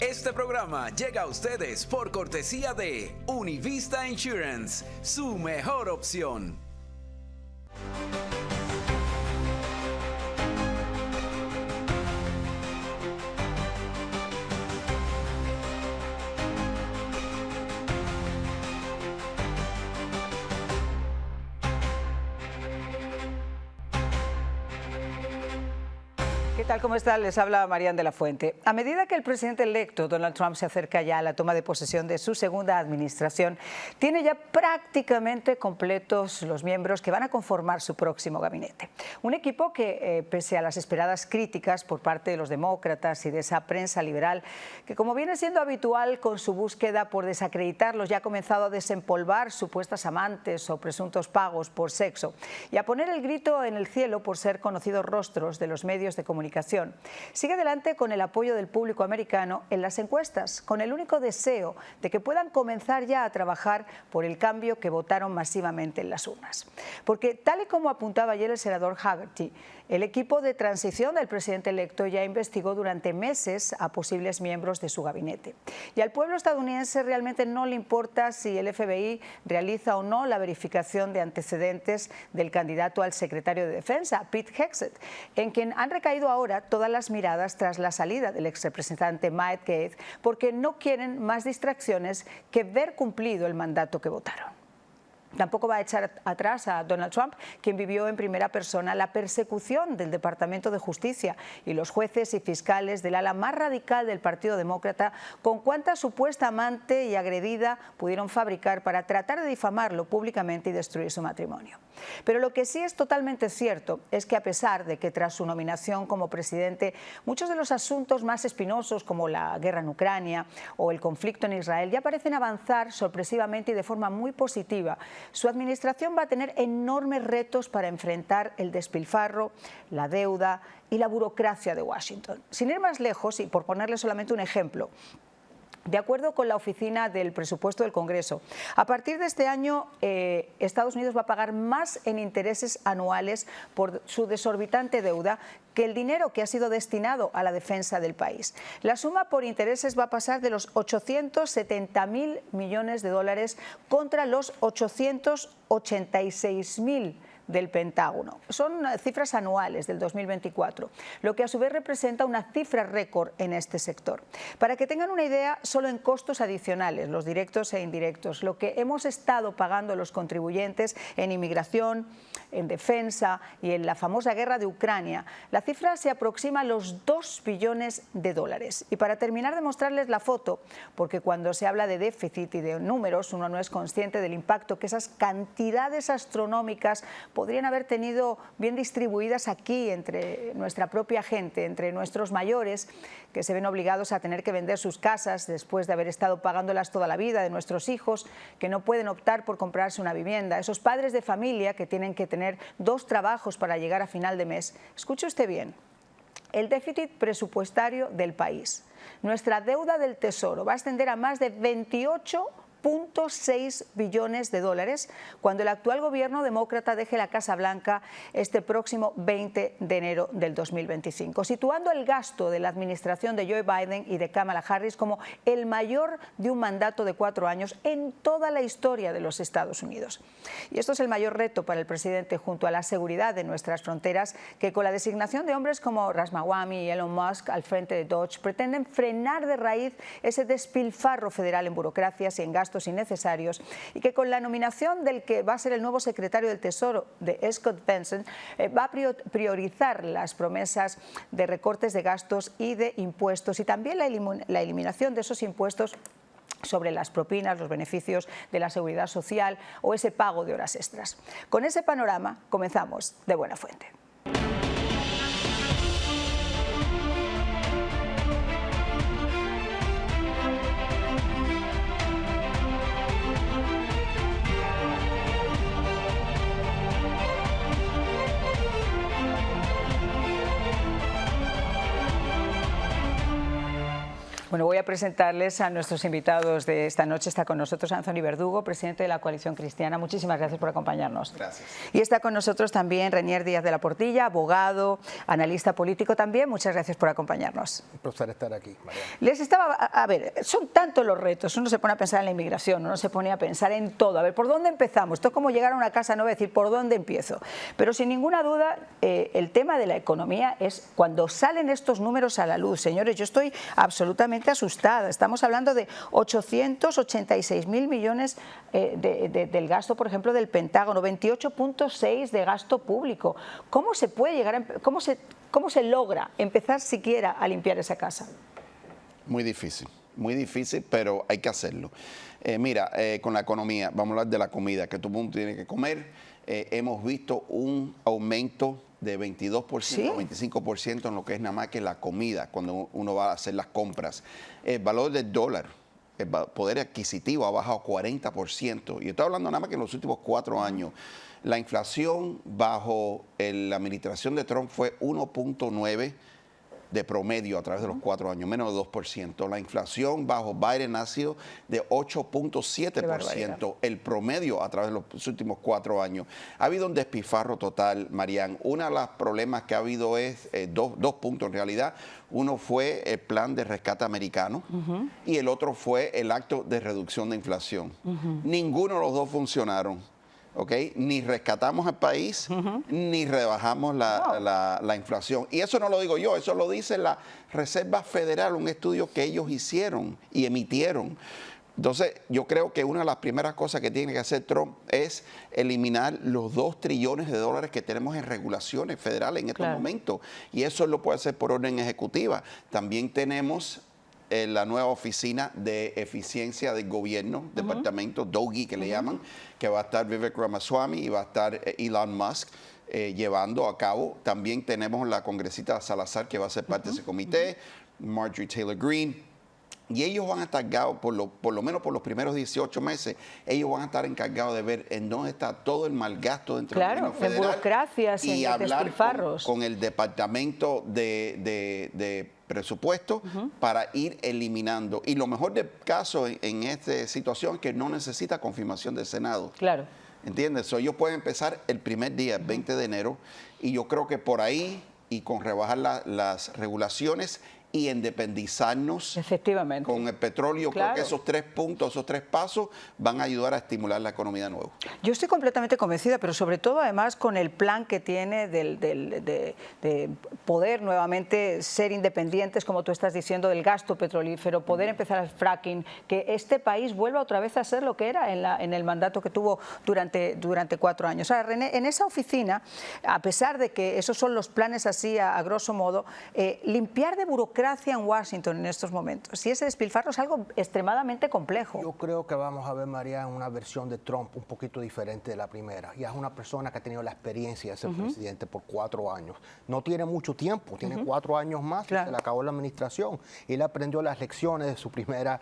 Este programa llega a ustedes por cortesía de Univista Insurance, su mejor opción. ¿Qué tal? ¿Cómo están? Les habla Marian de la Fuente. A medida que el presidente electo Donald Trump se acerca ya a la toma de posesión de su segunda administración, tiene ya prácticamente completos los miembros que van a conformar su próximo gabinete. Un equipo que, pese a las esperadas críticas por parte de los demócratas y de esa prensa liberal, que como viene siendo habitual con su búsqueda por desacreditarlos, ya ha comenzado a desempolvar supuestas amantes o presuntos pagos por sexo y a poner el grito en el cielo por ser conocidos rostros de los medios de comunicación. Sigue adelante con el apoyo del público americano en las encuestas, con el único deseo de que puedan comenzar ya a trabajar por el cambio que votaron masivamente en las urnas. Porque, tal y como apuntaba ayer el senador Haggerty, el equipo de transición del presidente electo ya investigó durante meses a posibles miembros de su gabinete. Y al pueblo estadounidense realmente no le importa si el FBI realiza o no la verificación de antecedentes del candidato al secretario de Defensa, Pete Hegseth, en quien han recaído ahora todas las miradas tras la salida del exrepresentante Matt Gaetz, porque no quieren más distracciones que ver cumplido el mandato que votaron. Tampoco va a echar atrás a Donald Trump, quien vivió en primera persona la persecución del Departamento de Justicia y los jueces y fiscales del ala más radical del Partido Demócrata, con cuánta supuesta amante y agredida pudieron fabricar para tratar de difamarlo públicamente y destruir su matrimonio. Pero lo que sí es totalmente cierto es que, a pesar de que tras su nominación como presidente muchos de los asuntos más espinosos, como la guerra en Ucrania o el conflicto en Israel, ya parecen avanzar sorpresivamente y de forma muy positiva, su administración va a tener enormes retos para enfrentar el despilfarro, la deuda y la burocracia de Washington. Sin ir más lejos, y por ponerle solamente un ejemplo, de acuerdo con la Oficina del Presupuesto del Congreso, a partir de este año Estados Unidos va a pagar más en intereses anuales por su desorbitante deuda que el dinero que ha sido destinado a la defensa del país. La suma por intereses va a pasar de los 870.000 millones de dólares contra los 886.000 del Pentágono. Son cifras anuales del 2024, lo que a su vez representa una cifra récord en este sector. Para que tengan una idea, solo en costos adicionales, los directos e indirectos, lo que hemos estado pagando los contribuyentes en inmigración, en defensa y en la famosa guerra de Ucrania, la cifra se aproxima a los 2 billones de dólares. Y para terminar de mostrarles la foto, porque cuando se habla de déficit y de números, uno no es consciente del impacto que esas cantidades astronómicas podrían haber tenido bien distribuidas aquí entre nuestra propia gente, entre nuestros mayores, que se ven obligados a tener que vender sus casas después de haber estado pagándolas toda la vida, de nuestros hijos que no pueden optar por comprarse una vivienda, esos padres de familia que tienen que tener 2 trabajos para llegar a final de mes. Escuche usted bien, el déficit presupuestario del país. Nuestra deuda del Tesoro va a ascender a más de 28,6 billones de dólares cuando el actual gobierno demócrata deje la Casa Blanca este próximo 20 de enero del 2025, situando el gasto de la administración de Joe Biden y de Kamala Harris como el mayor de un mandato de 4 años en toda la historia de los Estados Unidos. Y esto es el mayor reto para el presidente, junto a la seguridad de nuestras fronteras, que con la designación de hombres como Ramaswamy y Elon Musk al frente de Dodge pretenden frenar de raíz ese despilfarro federal en burocracias y en gastos innecesarios, y que con la nominación del que va a ser el nuevo secretario del Tesoro, de Scott Bessent, va a priorizar las promesas de recortes de gastos y de impuestos, y también la eliminación de esos impuestos sobre las propinas, los beneficios de la seguridad social o ese pago de horas extras. Con ese panorama comenzamos de buena fuente. Bueno, voy a presentarles a nuestros invitados de esta noche. Está con nosotros Anthony Verdugo, presidente de la Coalición Cristiana. Muchísimas gracias por acompañarnos. Gracias. Y está con nosotros también Renier Díaz de la Portilla, abogado, analista político también. Muchas gracias por acompañarnos. Un placer estar aquí, María. Les estaba, a ver, son tantos los retos. Uno se pone a pensar en la inmigración, uno se pone a pensar en todo. A ver, ¿por dónde empezamos? Esto es como llegar a una casa nueva y decir, ¿por dónde empiezo? Pero sin ninguna duda, el tema de la economía es cuando salen estos números a la luz. Señores, yo estoy absolutamente asustada. Estamos hablando de 886.000 millones del gasto, por ejemplo, del Pentágono, 28.6 de gasto público. ¿Cómo se puede llegar a, cómo se logra empezar siquiera a limpiar esa casa? Muy difícil, pero hay que hacerlo. Mira, con la economía, vamos a hablar de la comida, que todo el mundo tiene que comer. Hemos visto un aumento de 22%, ¿sí? 25% en lo que es nada más que la comida, cuando uno va a hacer las compras. El valor del dólar, el poder adquisitivo ha bajado 40%. Y estoy hablando nada más que en los últimos 4 años. La inflación bajo la administración de Trump fue 1.9% de promedio a través de los 4 años, menos de 2%. La inflación bajo Biden ha sido de 8.7%, el promedio a través de los últimos 4 años. Ha habido un despilfarro total, Marian. Uno de los problemas que ha habido es dos puntos en realidad. Uno fue el plan de rescate americano y el otro fue el acto de reducción de inflación. Ninguno de los dos funcionaron. ¿Okay? Ni rescatamos el país, ni rebajamos la inflación. Y eso no lo digo yo, eso lo dice la Reserva Federal, un estudio que ellos hicieron y emitieron. Entonces, yo creo que una de las primeras cosas que tiene que hacer Trump es eliminar los 2 trillones de dólares que tenemos en regulaciones federales en estos momentos. Y eso lo puede hacer por orden ejecutiva. También tenemos la nueva oficina de eficiencia del gobierno, departamento DOGE que le llaman, que va a estar Vivek Ramaswamy y va a estar Elon Musk llevando a cabo. También tenemos la congresista Salazar que va a ser parte de ese comité, Marjorie Taylor Greene. Y ellos van a estar encargados, por lo menos por los primeros 18 meses, ellos van a estar encargados de ver en dónde está todo el mal gasto dentro del gobierno federal. En burocracias, y en hablar despilfarros. con el departamento de presupuesto para ir eliminando. Y lo mejor del caso en esta situación es que no necesita confirmación del Senado. Claro. ¿Entiendes? So, ellos pueden empezar el primer día, el 20 de enero, y yo creo que por ahí, y con rebajar las regulaciones y independizarnos efectivamente con el petróleo, creo que esos 3 puntos, esos 3 pasos van a ayudar a estimular la economía de nuevo. Yo estoy completamente convencida, pero sobre todo además con el plan que tiene de poder nuevamente ser independientes, como tú estás diciendo, del gasto petrolífero, poder empezar el fracking, que este país vuelva otra vez a ser lo que era en el mandato que tuvo durante 4 años. Ahora, René, en esa oficina, a pesar de que esos son los planes así a grosso modo, limpiar de burocracia en Washington en estos momentos. Y ese despilfarro es algo extremadamente complejo. Yo creo que vamos a ver, María, una versión de Trump un poquito diferente de la primera. Ya es una persona que ha tenido la experiencia de ser presidente por 4 años. No tiene mucho tiempo, tiene 4 años más y se le acabó la administración. Y él aprendió las lecciones de su primer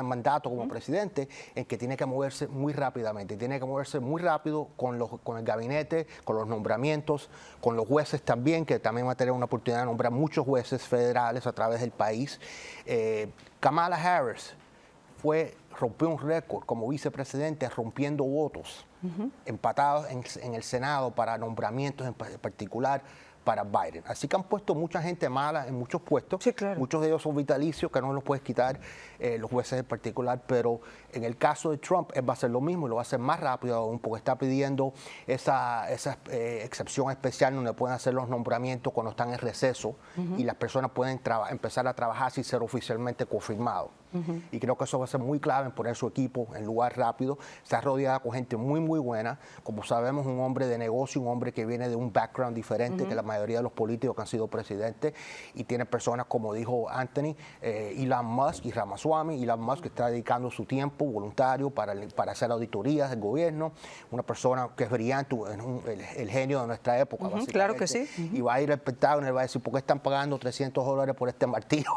mandato como presidente, en que tiene que moverse muy rápidamente. Tiene que moverse muy rápido con el gabinete, con los nombramientos, con los jueces también, que también va a tener una oportunidad de nombrar muchos jueces federales a través del país. Kamala Harris rompió un récord como vicepresidente rompiendo votos empatados en el Senado para nombramientos en particular para Biden. Así que han puesto mucha gente mala en muchos puestos. Sí, claro. Muchos de ellos son vitalicios, que no los puedes quitar los jueces en particular, pero en el caso de Trump, él va a hacer lo mismo y lo va a hacer más rápido aún, porque está pidiendo esa excepción especial donde pueden hacer los nombramientos cuando están en receso y las personas pueden empezar a trabajar sin ser oficialmente confirmados. Y creo que eso va a ser muy clave en poner su equipo en lugar rápido. Está rodeada con gente muy, muy buena. Como sabemos, un hombre de negocio, un hombre que viene de un background diferente que la mayoría de los políticos que han sido presidentes. Y tiene personas, como dijo Anthony, Elon Musk y Ramaswamy. Elon Musk está dedicando su tiempo voluntario para hacer auditorías del gobierno. Una persona que es brillante, el genio de nuestra época, básicamente. Claro que sí. Y va a ir al Pentágono y va a decir, ¿por qué están pagando $300 por este martillo?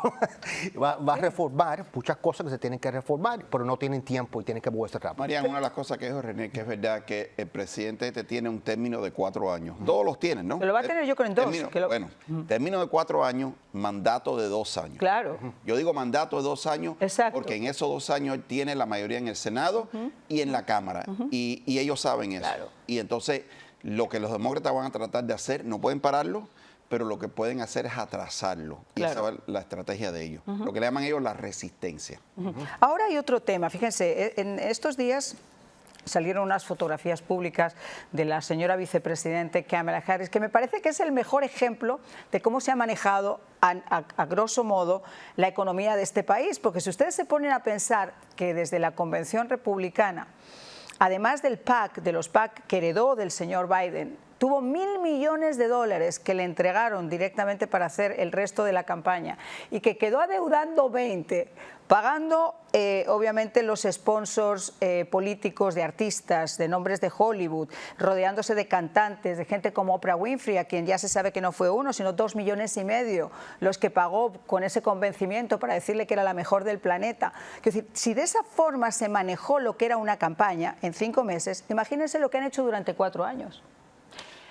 va a reformar muchas cosas que se tienen que reformar, pero no tienen tiempo y tienen que moverse rápido. Marian, una de las cosas que dijo René, que es verdad que el presidente tiene un término de 4 años. Todos los tienen, ¿no? Pero lo va a tener yo creo en 2. Bueno, término de 4 años, mandato de 2 años. Claro. Yo digo mandato de 2 años Exacto. porque en esos 2 años él tiene la mayoría en el Senado y en la Cámara. Y ellos saben eso. Claro. Y entonces lo que los demócratas van a tratar de hacer, no pueden pararlo, pero lo que pueden hacer es atrasarlo. Y esa es la estrategia de ellos. Lo que le llaman ellos la resistencia. Ahora hay otro tema. Fíjense, en estos días salieron unas fotografías públicas de la señora vicepresidente Kamala Harris, que me parece que es el mejor ejemplo de cómo se ha manejado a grosso modo la economía de este país. Porque si ustedes se ponen a pensar que desde la Convención Republicana, además del PAC, de los PAC que heredó del señor Biden, tuvo $1.000 millones que le entregaron directamente para hacer el resto de la campaña y que quedó adeudando 20, pagando obviamente los sponsors políticos de artistas, de nombres de Hollywood, rodeándose de cantantes, de gente como Oprah Winfrey, a quien ya se sabe que no fue uno, sino 2,5 millones los que pagó con ese convencimiento para decirle que era la mejor del planeta. Es decir, si de esa forma se manejó lo que era una campaña en 5 meses, imagínense lo que han hecho durante 4 años.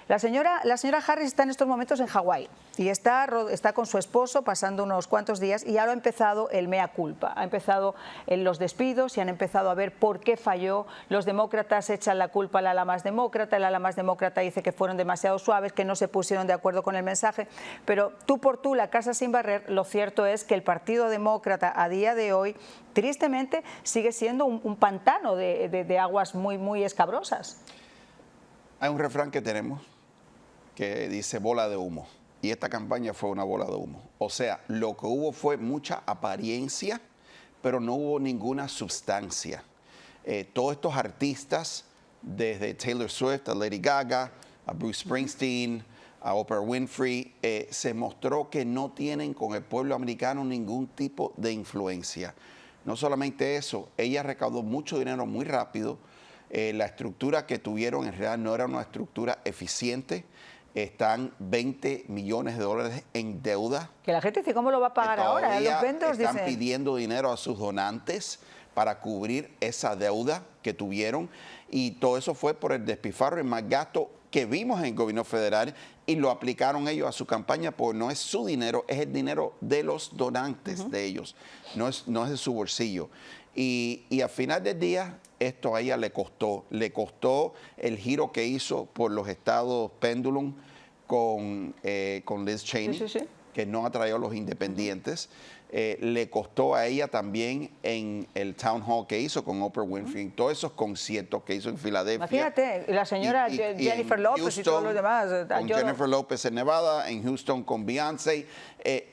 La señora Harris está en estos momentos en Hawái y está con su esposo pasando unos cuantos días y ya lo ha empezado el mea culpa. Ha empezado los despidos y han empezado a ver por qué falló. Los demócratas echan la culpa al ala más demócrata, el ala más demócrata dice que fueron demasiado suaves, que no se pusieron de acuerdo con el mensaje. Pero tú por tú, la casa sin barrer, lo cierto es que el Partido Demócrata a día de hoy, tristemente, sigue siendo un pantano de aguas muy, muy escabrosas. Hay un refrán que tenemos que dice bola de humo. Y esta campaña fue una bola de humo. O sea, lo que hubo fue mucha apariencia, pero no hubo ninguna sustancia. Todos estos artistas, desde Taylor Swift a Lady Gaga, a Bruce Springsteen, a Oprah Winfrey, se mostró que no tienen con el pueblo americano ningún tipo de influencia. No solamente eso, ella recaudó mucho dinero muy rápido. La estructura que tuvieron en realidad no era una estructura eficiente. Están $20 millones en deuda. Que la gente dice, ¿cómo lo va a pagar ahora? Los vendors están dicen... pidiendo dinero a sus donantes para cubrir esa deuda que tuvieron. Y todo eso fue por el despilfarro y más gasto que vimos en el gobierno federal y lo aplicaron ellos a su campaña, porque no es su dinero, es el dinero de los donantes de ellos, no es de su bolsillo. Y al final del día, esto a ella le costó el giro que hizo por los estados Pendulum con Liz Cheney, que no atrayó a los independientes. Le costó a ella también en el town hall que hizo con Oprah Winfrey, todos esos conciertos que hizo en Filadelfia. Imagínate, la señora Jennifer López Houston, y todos los demás. Con Jennifer López en Nevada, en Houston con Beyoncé,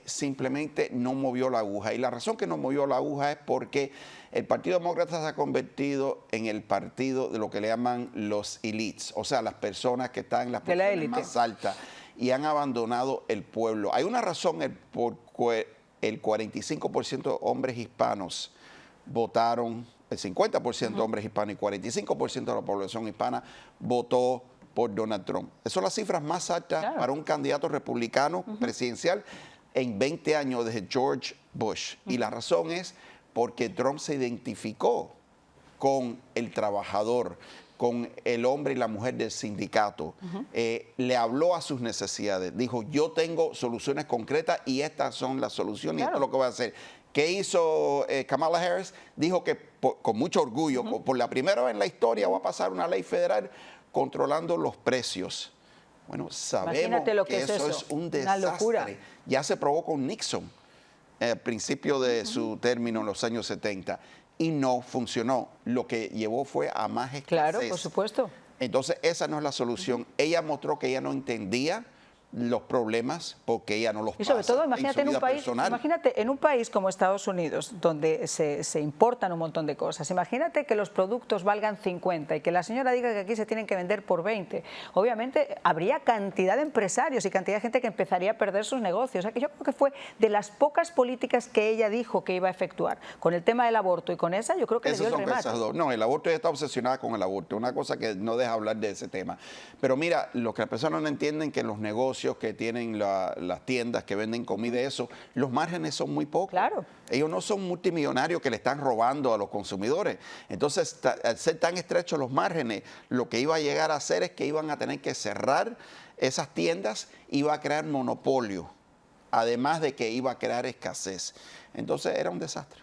simplemente no movió la aguja. Y la razón que no movió la aguja es porque el Partido Demócrata se ha convertido en el partido de lo que le llaman los elites, o sea, las personas que están en las posiciones más altas y han abandonado el pueblo. Hay una razón por el 45% de hombres hispanos votaron, el 50% de hombres hispanos y 45% de la población hispana votó por Donald Trump. Esas son las cifras más altas para un candidato republicano presidencial en 20 años desde George Bush. Y la razón es porque Trump se identificó con el trabajador, con el hombre y la mujer del sindicato. Le habló a sus necesidades. Dijo, yo tengo soluciones concretas y estas son las soluciones y esto es lo que voy a hacer. ¿Qué hizo Kamala Harris? Dijo que con mucho orgullo, por la primera vez en la historia va a pasar una ley federal controlando los precios. Bueno, sabemos que eso es un desastre. Una locura. Ya se probó con Nixon al principio de su término en los años 70 y no funcionó. Lo que llevó fue a más escasez. Claro, por supuesto. Entonces, esa no es la solución. Ella mostró que ella no entendía los problemas porque ella no los pasa. Y sobre todo, imagínate en un país como Estados Unidos, donde se importan un montón de cosas. Imagínate que los productos valgan 50 y que la señora diga que aquí se tienen que vender por 20. Obviamente habría cantidad de empresarios y cantidad de gente que empezaría a perder sus negocios. O sea, que yo creo que fue de las pocas políticas que ella dijo que iba a efectuar. Con el tema del aborto y con esa, yo creo que le dio el remate. No, el aborto, ella está obsesionada con el aborto. Una cosa que no deja hablar de ese tema. Pero mira, lo que las personas no entienden que en los negocios negocios que tienen las tiendas que venden comida y eso, los márgenes son muy pocos. Claro. Ellos no son multimillonarios que le están robando a los consumidores. Entonces, al ser tan estrechos los márgenes, lo que iba a llegar a hacer es que iban a tener que cerrar esas tiendas, iba a crear monopolio, además de que iba a crear escasez. Entonces, era un desastre.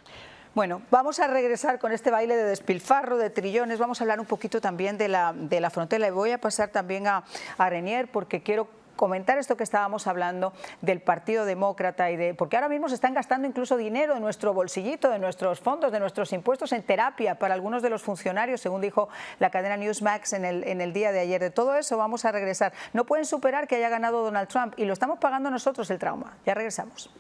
Bueno, vamos a regresar con este baile de despilfarro, de trillones. Vamos a hablar un poquito también de la frontera. Y voy a pasar también a Renier porque quiero comentar esto que estábamos hablando del Partido Demócrata porque ahora mismo se están gastando incluso dinero de nuestro bolsillito, de nuestros fondos, de nuestros impuestos en terapia para algunos de los funcionarios, según dijo la cadena Newsmax en el día de ayer. De todo eso vamos a regresar. No pueden superar que haya ganado Donald Trump y lo estamos pagando nosotros el trauma. Ya regresamos.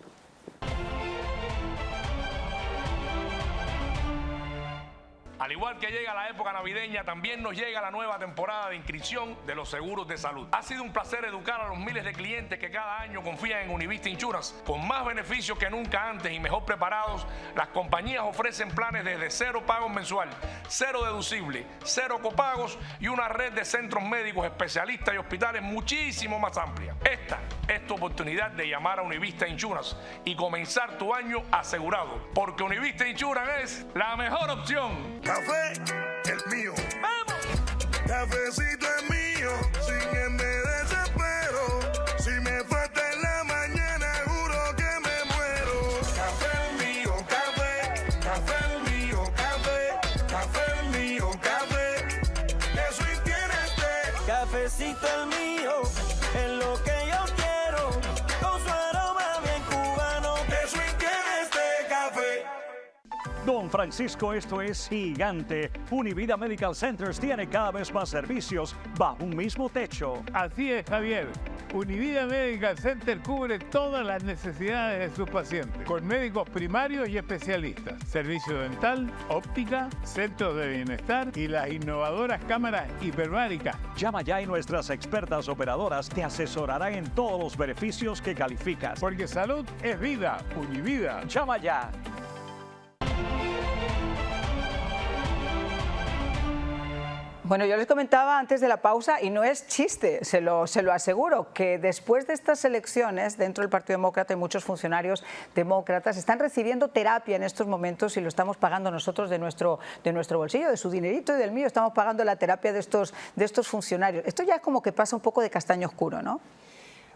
Al igual que llega la época navideña, también nos llega la nueva temporada de inscripción de los seguros de salud. Ha sido un placer educar a los miles de clientes que cada año confían en Univista Insurance. Con más beneficios que nunca antes y mejor preparados, las compañías ofrecen planes desde 0 pagos mensual, 0 deducible, 0 copagos y una red de centros médicos, especialistas y hospitales muchísimo más amplia. Esta es tu oportunidad de llamar a Univista Insurance y comenzar tu año asegurado, porque Univista Insurance es la mejor opción. Café, el mío. ¡Vamos! Cafecito es mío, sin me desespero. Si me falta en la mañana, juro que me muero. Café el mío, café el mío, café el mío, café. Eso y tienes té. Cafecito el mío, es lo que yo quiero. Con su aroma bien cubano. Eso y tienes té, café. Don Francisco, esto es gigante. Univida Medical Centers tiene cada vez más servicios bajo un mismo techo. Así es, Javier. Univida Medical Center cubre todas las necesidades de sus pacientes, con médicos primarios y especialistas, servicio dental, óptica, centros de bienestar y las innovadoras cámaras hiperbáricas. Llama ya y nuestras expertas operadoras te asesorarán en todos los beneficios que calificas. Porque salud es vida. Univida. Llama ya. Bueno, yo les comentaba antes de la pausa, y no es chiste, se lo aseguro, que después de estas elecciones dentro del Partido Demócrata y muchos funcionarios demócratas están recibiendo terapia en estos momentos y lo estamos pagando nosotros de nuestro bolsillo, de su dinerito y del mío, estamos pagando la terapia de estos funcionarios. Esto ya como que pasa un poco de castaño oscuro, ¿no?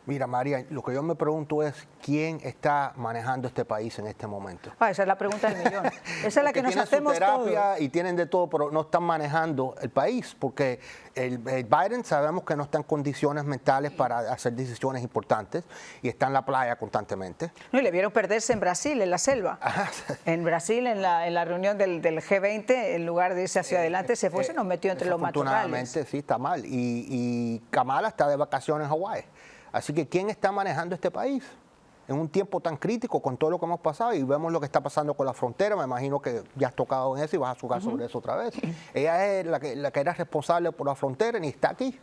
Mira, María, lo que yo me pregunto es quién está manejando este país en este momento. Esa es la pregunta del millón. Esa es la que nos hacemos todos. Tienen su terapia todos. y tienen de todo, pero no están manejando el país porque el Biden sabemos que no está en condiciones mentales para hacer decisiones importantes y está en la playa constantemente. No, y le vieron perderse en Brasil, en la selva. En Brasil, en la reunión del G20, en lugar de irse hacia adelante, se nos metió entre los matorrales. Afortunadamente, sí, está mal. Y Kamala está de vacaciones en Hawái. Así que, ¿quién está manejando este país en un tiempo tan crítico con todo lo que hemos pasado? Y vemos lo que está pasando con la frontera. Me imagino que ya has tocado en eso y vas a jugar sobre eso otra vez. Ella es la que era responsable por la frontera y está aquí.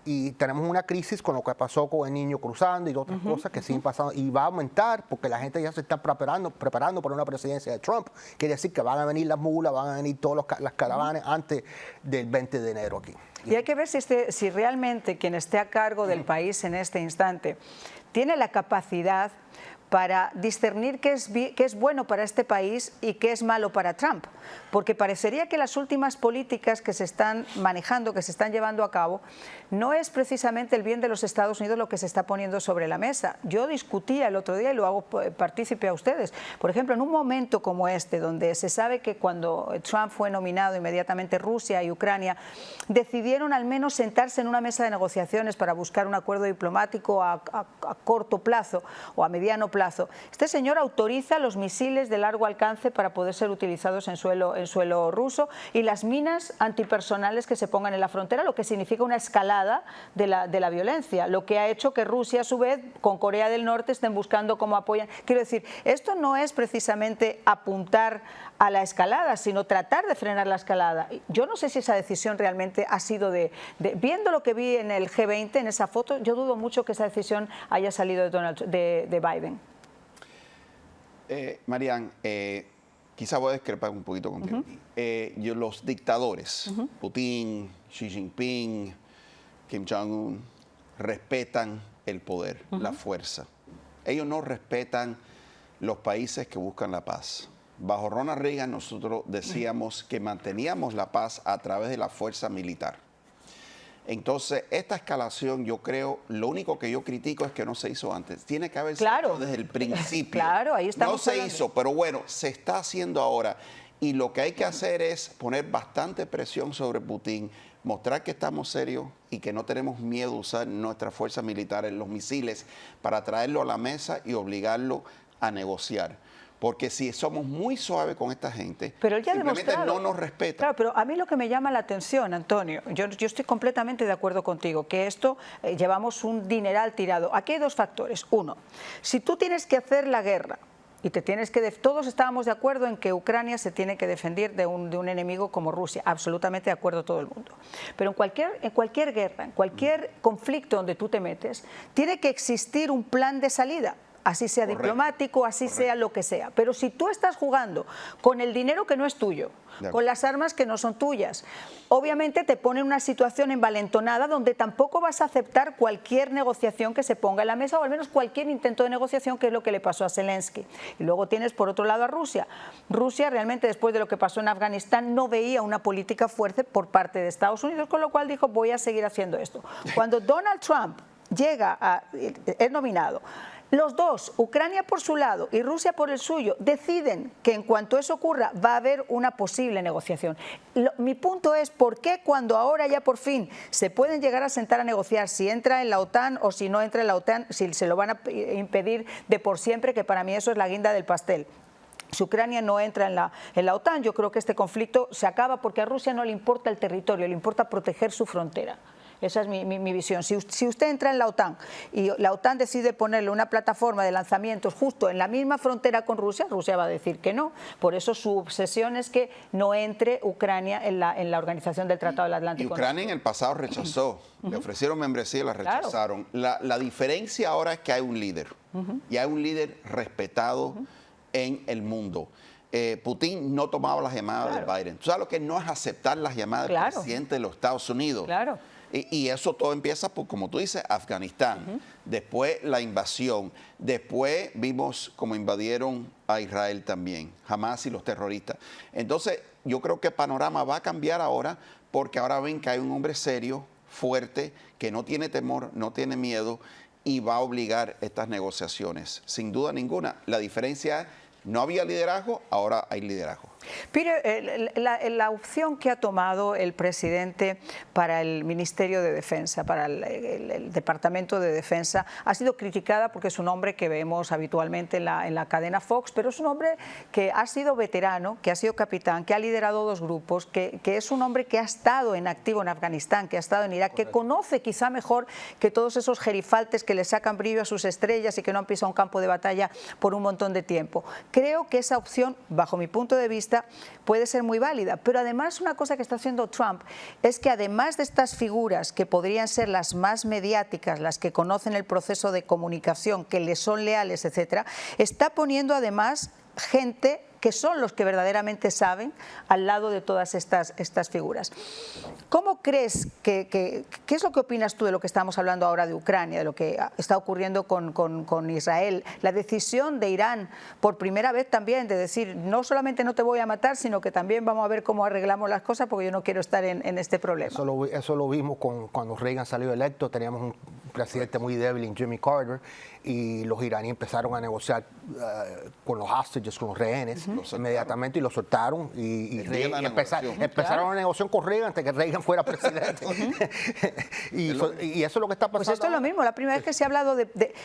Y tenemos una crisis con lo que pasó con el niño cruzando y otras cosas que siguen pasando. Y va a aumentar porque la gente ya se está preparando para una presidencia de Trump. Quiere decir que van a venir las mulas, van a venir todas las caravanas antes del 20 de enero aquí. Y hay que ver si realmente quien esté a cargo del país en este instante tiene la capacidad para discernir qué es bueno para este país y qué es malo para Trump. Porque parecería que las últimas políticas que se están manejando, que se están llevando a cabo, no es precisamente el bien de los Estados Unidos lo que se está poniendo sobre la mesa. Yo discutía el otro día y lo hago partícipe a ustedes. Por ejemplo, en un momento como este, donde se sabe que cuando Trump fue nominado, inmediatamente Rusia y Ucrania decidieron al menos sentarse en una mesa de negociaciones para buscar un acuerdo diplomático a corto plazo o a mediano plazo. Este señor autoriza los misiles de largo alcance para poder ser utilizados en suelo ruso y las minas antipersonales que se pongan en la frontera, lo que significa una escalada de la violencia, lo que ha hecho que Rusia a su vez con Corea del Norte estén buscando cómo apoyan. Quiero decir, esto no es precisamente apuntar a la escalada, sino tratar de frenar la escalada. Yo no sé si esa decisión realmente ha sido viendo lo que vi en el G20, en esa foto, yo dudo mucho que esa decisión haya salido de Biden. Marian, quizá voy a discrepar un poquito contigo. Los dictadores, Putin, Xi Jinping, Kim Jong-un, respetan el poder, la fuerza. Ellos no respetan los países que buscan la paz. Bajo Ronald Reagan nosotros decíamos que manteníamos la paz a través de la fuerza militar. Entonces, esta escalación, yo creo, lo único que yo critico es que no se hizo antes. Tiene que haberse hecho desde el principio. Claro, ahí estamos no se hablando. hizo, pero bueno, se está haciendo ahora. Y lo que hay que hacer es poner bastante presión sobre Putin, mostrar que estamos serios y que no tenemos miedo a usar nuestras fuerzas militares, los misiles, para traerlo a la mesa y obligarlo a negociar. Porque si somos muy suaves con esta gente, pero él ya simplemente no nos respeta. Claro, pero a mí lo que me llama la atención, Antonio, yo estoy completamente de acuerdo contigo, que esto llevamos un dineral tirado. Aquí hay dos factores. Uno, si tú tienes que hacer la guerra y te tienes que... Todos estábamos de acuerdo en que Ucrania se tiene que defender de un enemigo como Rusia, absolutamente de acuerdo todo el mundo. Pero en cualquier guerra, en cualquier conflicto donde tú te metes, tiene que existir un plan de salida. Así sea diplomático, así sea lo que sea. Pero si tú estás jugando con el dinero que no es tuyo, con las armas que no son tuyas, obviamente te pone en una situación envalentonada donde tampoco vas a aceptar cualquier negociación que se ponga en la mesa, o al menos cualquier intento de negociación, que es lo que le pasó a Zelensky. Y luego tienes por otro lado a Rusia. Rusia realmente, después de lo que pasó en Afganistán, no veía una política fuerte por parte de Estados Unidos, con lo cual dijo, voy a seguir haciendo esto. Cuando Donald Trump es nominado, los dos, Ucrania por su lado y Rusia por el suyo, deciden que en cuanto eso ocurra va a haber una posible negociación. Mi punto es, ¿por qué cuando ahora ya por fin se pueden llegar a sentar a negociar si entra en la OTAN o si no entra en la OTAN, si se lo van a impedir de por siempre, que para mí eso es la guinda del pastel? Si Ucrania no entra en la OTAN, yo creo que este conflicto se acaba, porque a Rusia no le importa el territorio, le importa proteger su frontera. Esa es mi visión. Si usted entra en la OTAN y la OTAN decide ponerle una plataforma de lanzamientos justo en la misma frontera con Rusia, Rusia va a decir que no. Por eso su obsesión es que no entre Ucrania en la organización del Tratado del Atlántico. Y Ucrania en el pasado rechazó. Le ofrecieron membresía y la rechazaron. La diferencia ahora es que hay un líder. Y hay un líder respetado en el mundo. Putin no tomaba las llamadas de Biden. ¿Tú sabes lo que no es aceptar las llamadas del presidente de los Estados Unidos? Claro. Y eso todo empieza por, como tú dices, Afganistán. Después la invasión. Después vimos cómo invadieron a Israel también, Hamas y los terroristas. Entonces, yo creo que el panorama va a cambiar ahora, porque ahora ven que hay un hombre serio, fuerte, que no tiene temor, no tiene miedo, y va a obligar estas negociaciones. Sin duda ninguna. La diferencia es, no había liderazgo, ahora hay liderazgo. Peter, la opción que ha tomado el presidente para el Ministerio de Defensa, para el Departamento de Defensa, ha sido criticada porque es un hombre que vemos habitualmente en la cadena Fox, pero es un hombre que ha sido veterano, que ha sido capitán, que ha liderado dos grupos, que es un hombre que ha estado en activo en Afganistán, que ha estado en Irak, que conoce quizá mejor que todos esos gerifaltes que le sacan brillo a sus estrellas y que no han pisado un campo de batalla por un montón de tiempo. Creo que esa opción, bajo mi punto de vista, puede ser muy válida, pero además una cosa que está haciendo Trump es que, además de estas figuras que podrían ser las más mediáticas, las que conocen el proceso de comunicación, que le son leales, etcétera, está poniendo además gente que son los que verdaderamente saben al lado de todas estas figuras. ¿Cómo crees qué es lo que opinas tú de lo que estamos hablando ahora de Ucrania, de lo que está ocurriendo con Israel? La decisión de Irán, por primera vez también, de decir, no solamente no te voy a matar, sino que también vamos a ver cómo arreglamos las cosas, porque yo no quiero estar en este problema. Eso lo vimos cuando Reagan salió electo. Teníamos un presidente muy débil en Jimmy Carter, y los iraníes empezaron a negociar con los hostages, con los rehenes, inmediatamente, y los soltaron y empezaron a negociar con Reagan antes que Reagan fuera presidente. y eso es lo que está pasando. Pues esto es lo mismo. La primera vez que se ha hablado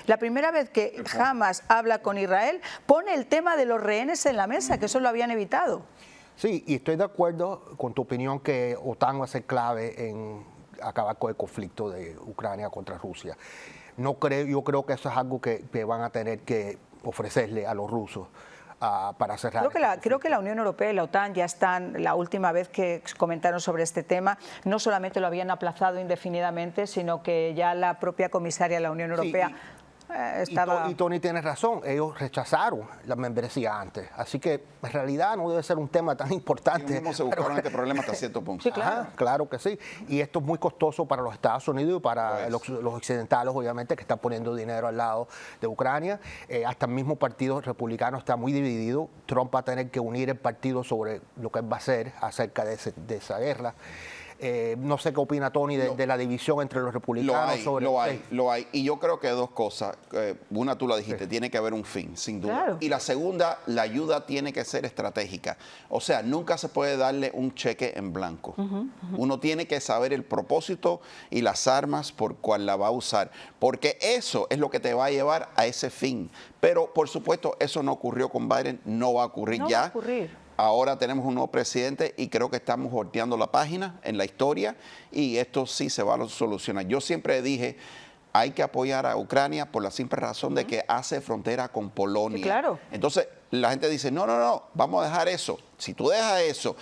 la primera vez que Hamas habla con Israel, pone el tema de los rehenes en la mesa, que eso lo habían evitado. Sí, y estoy de acuerdo con tu opinión que OTAN va a ser clave en acabar con el conflicto de Ucrania contra Rusia. Yo creo que eso es algo que van a tener que ofrecerle a los rusos para cerrar. Creo que la Unión Europea y la OTAN ya están, la última vez que comentaron sobre este tema, no solamente lo habían aplazado indefinidamente, sino que ya la propia comisaria de la Unión Europea... estaba... Y Tony tiene razón, ellos rechazaron la membresía antes, así que en realidad no debe ser un tema tan importante. Ellos mismos se buscaron este problema hasta cierto punto. Sí, claro. Ajá, claro que sí. Y esto es muy costoso para los Estados Unidos y para los occidentales, obviamente, que están poniendo dinero al lado de Ucrania. Hasta el mismo partido republicano está muy dividido. Trump va a tener que unir el partido sobre lo que él va a hacer acerca de esa guerra. No sé qué opina Tony de la división entre los republicanos. Lo hay. Y yo creo que dos cosas. Una, tú la dijiste, tiene que haber un fin, sin duda. Claro. Y la segunda, la ayuda tiene que ser estratégica. O sea, nunca se puede darle un cheque en blanco. Uno tiene que saber el propósito y las armas por cual la va a usar. Porque eso es lo que te va a llevar a ese fin. Pero, por supuesto, eso no ocurrió con Biden, no va a ocurrir ya. No va a ocurrir. Ahora tenemos un nuevo presidente y creo que estamos volteando la página en la historia y esto sí se va a solucionar. Yo siempre dije, hay que apoyar a Ucrania por la simple razón de que hace frontera con Polonia. Sí, claro. Entonces la gente dice, no, vamos a dejar eso. Si tú dejas eso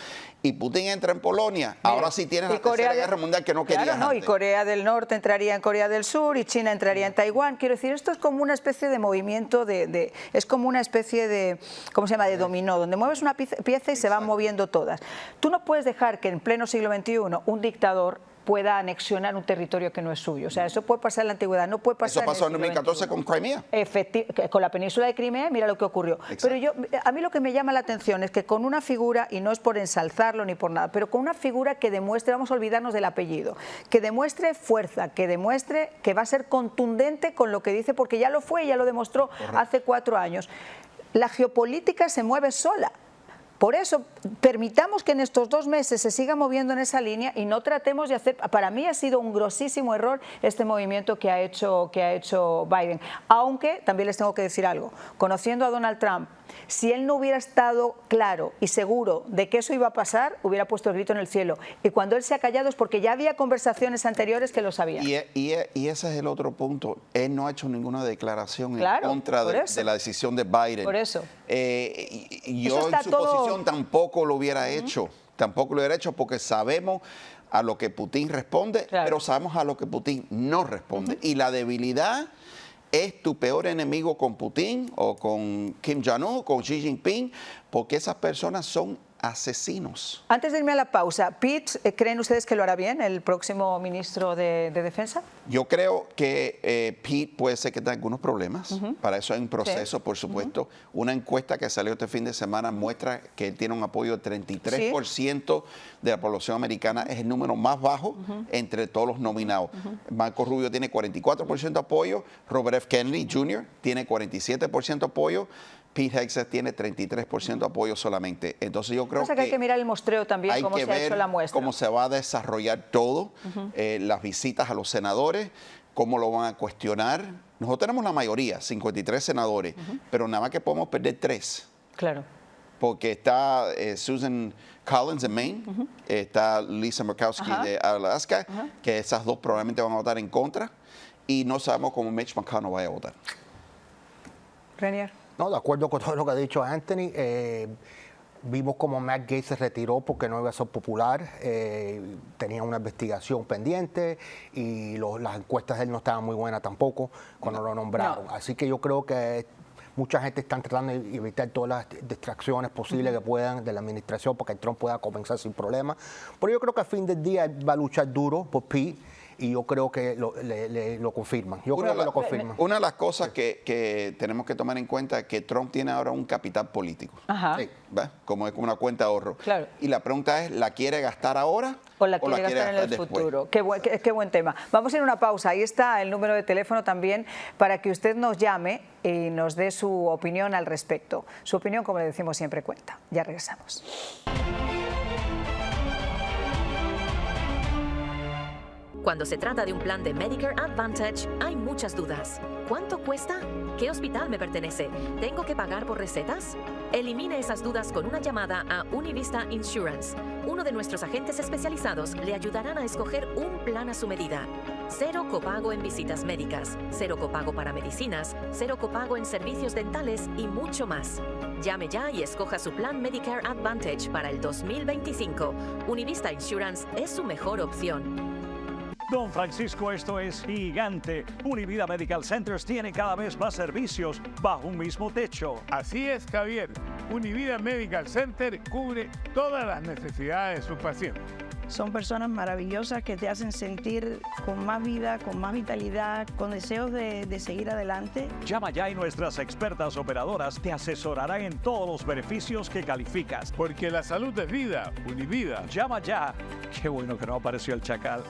y Putin entra en Polonia, ahora sí tienes la tercera guerra mundial que no querías antes. Y Corea del Norte entraría en Corea del Sur y China entraría en Taiwán. Quiero decir, esto es como una especie de movimiento es como una especie de, ¿cómo se llama?, de dominó, donde mueves una pieza y se van moviendo todas. Tú no puedes dejar que en pleno siglo XXI un dictador pueda anexionar un territorio que no es suyo. O sea, eso puede pasar en la antigüedad, no puede pasar. Eso pasó en 2014 con Crimea. Con la península de Crimea, mira lo que ocurrió. Exacto. Pero a mí lo que me llama la atención es que con una figura, y no es por ensalzarlo ni por nada, pero con una figura que demuestre, vamos a olvidarnos del apellido, que demuestre fuerza, que demuestre que va a ser contundente con lo que dice, porque ya lo fue, ya lo demostró hace 4 años. La geopolítica se mueve sola. Por eso, permitamos que en estos 2 meses se siga moviendo en esa línea y no tratemos de hacer... Para mí ha sido un grosísimo error este movimiento que ha hecho Biden. Aunque, también les tengo que decir algo, conociendo a Donald Trump, si él no hubiera estado claro y seguro de que eso iba a pasar, hubiera puesto el grito en el cielo. Y cuando él se ha callado es porque ya había conversaciones anteriores que lo sabían. Y ese es el otro punto. Él no ha hecho ninguna declaración en contra de la decisión de Biden. Por eso. Yo en su posición tampoco lo hubiera hecho. Tampoco lo hubiera hecho porque sabemos a lo que Putin responde, pero sabemos a lo que Putin no responde. Y la debilidad es tu peor enemigo con Putin o con Kim Jong-un, con Xi Jinping, porque esas personas son asesinos. Antes de irme a la pausa, Pete, ¿creen ustedes que lo hará bien el próximo ministro de Defensa? Yo creo que Pete puede ser que tenga algunos problemas. Para eso hay un proceso, por supuesto. Una encuesta que salió este fin de semana muestra que él tiene un apoyo de 33% de la población americana. Es el número más bajo entre todos los nominados. Marco Rubio tiene 44% de apoyo. Robert F. Kennedy Jr. tiene 47% de apoyo. Pete Hegseth tiene 33% de apoyo solamente. Entonces yo creo que hay que mirar el muestreo también, cómo se ha hecho la muestra. Cómo se va a desarrollar todo, las visitas a los senadores, cómo lo van a cuestionar. Nosotros tenemos la mayoría, 53 senadores, pero nada más que podemos perder 3. Claro. Porque está Susan Collins de Maine, está Lisa Murkowski de Alaska, que esas dos probablemente van a votar en contra, y no sabemos cómo Mitch McConnell vaya a votar. Renier. No, de acuerdo con todo lo que ha dicho Anthony. Vimos como Matt Gaetz se retiró porque no iba a ser popular. Tenía una investigación pendiente y las encuestas de él no estaban muy buenas tampoco cuando lo nombraron. Así que yo creo que mucha gente está tratando de evitar todas las distracciones posibles que puedan de la administración para que Trump pueda comenzar sin problemas. Pero yo creo que al fin del día él va a luchar duro por Pete. Y yo creo que lo confirman. Una de las cosas que tenemos que tomar en cuenta es que Trump tiene ahora un capital político. Como es una cuenta de ahorro. Claro. Y la pregunta es, ¿la quiere gastar ahora o la quiere gastar en el futuro? Qué buen tema. Vamos a ir a una pausa. Ahí está el número de teléfono también para que usted nos llame y nos dé su opinión al respecto. Su opinión, como le decimos siempre, cuenta. Ya regresamos. Cuando se trata de un plan de Medicare Advantage, hay muchas dudas. ¿Cuánto cuesta? ¿Qué hospital me pertenece? ¿Tengo que pagar por recetas? Elimine esas dudas con una llamada a Univista Insurance. Uno de nuestros agentes especializados le ayudarán a escoger un plan a su medida. 0 copago en visitas médicas, 0 copago para medicinas, 0 copago en servicios dentales y mucho más. Llame ya y escoja su plan Medicare Advantage para el 2025. Univista Insurance es su mejor opción. Don Francisco, esto es gigante. Univida Medical Centers tiene cada vez más servicios bajo un mismo techo. Así es, Javier. Univida Medical Center cubre todas las necesidades de sus pacientes. Son personas maravillosas que te hacen sentir con más vida, con más vitalidad, con deseos de seguir adelante. Llama ya y nuestras expertas operadoras te asesorarán en todos los beneficios que calificas. Porque la salud es vida. Univida. Llama ya. Qué bueno que no apareció el chacal.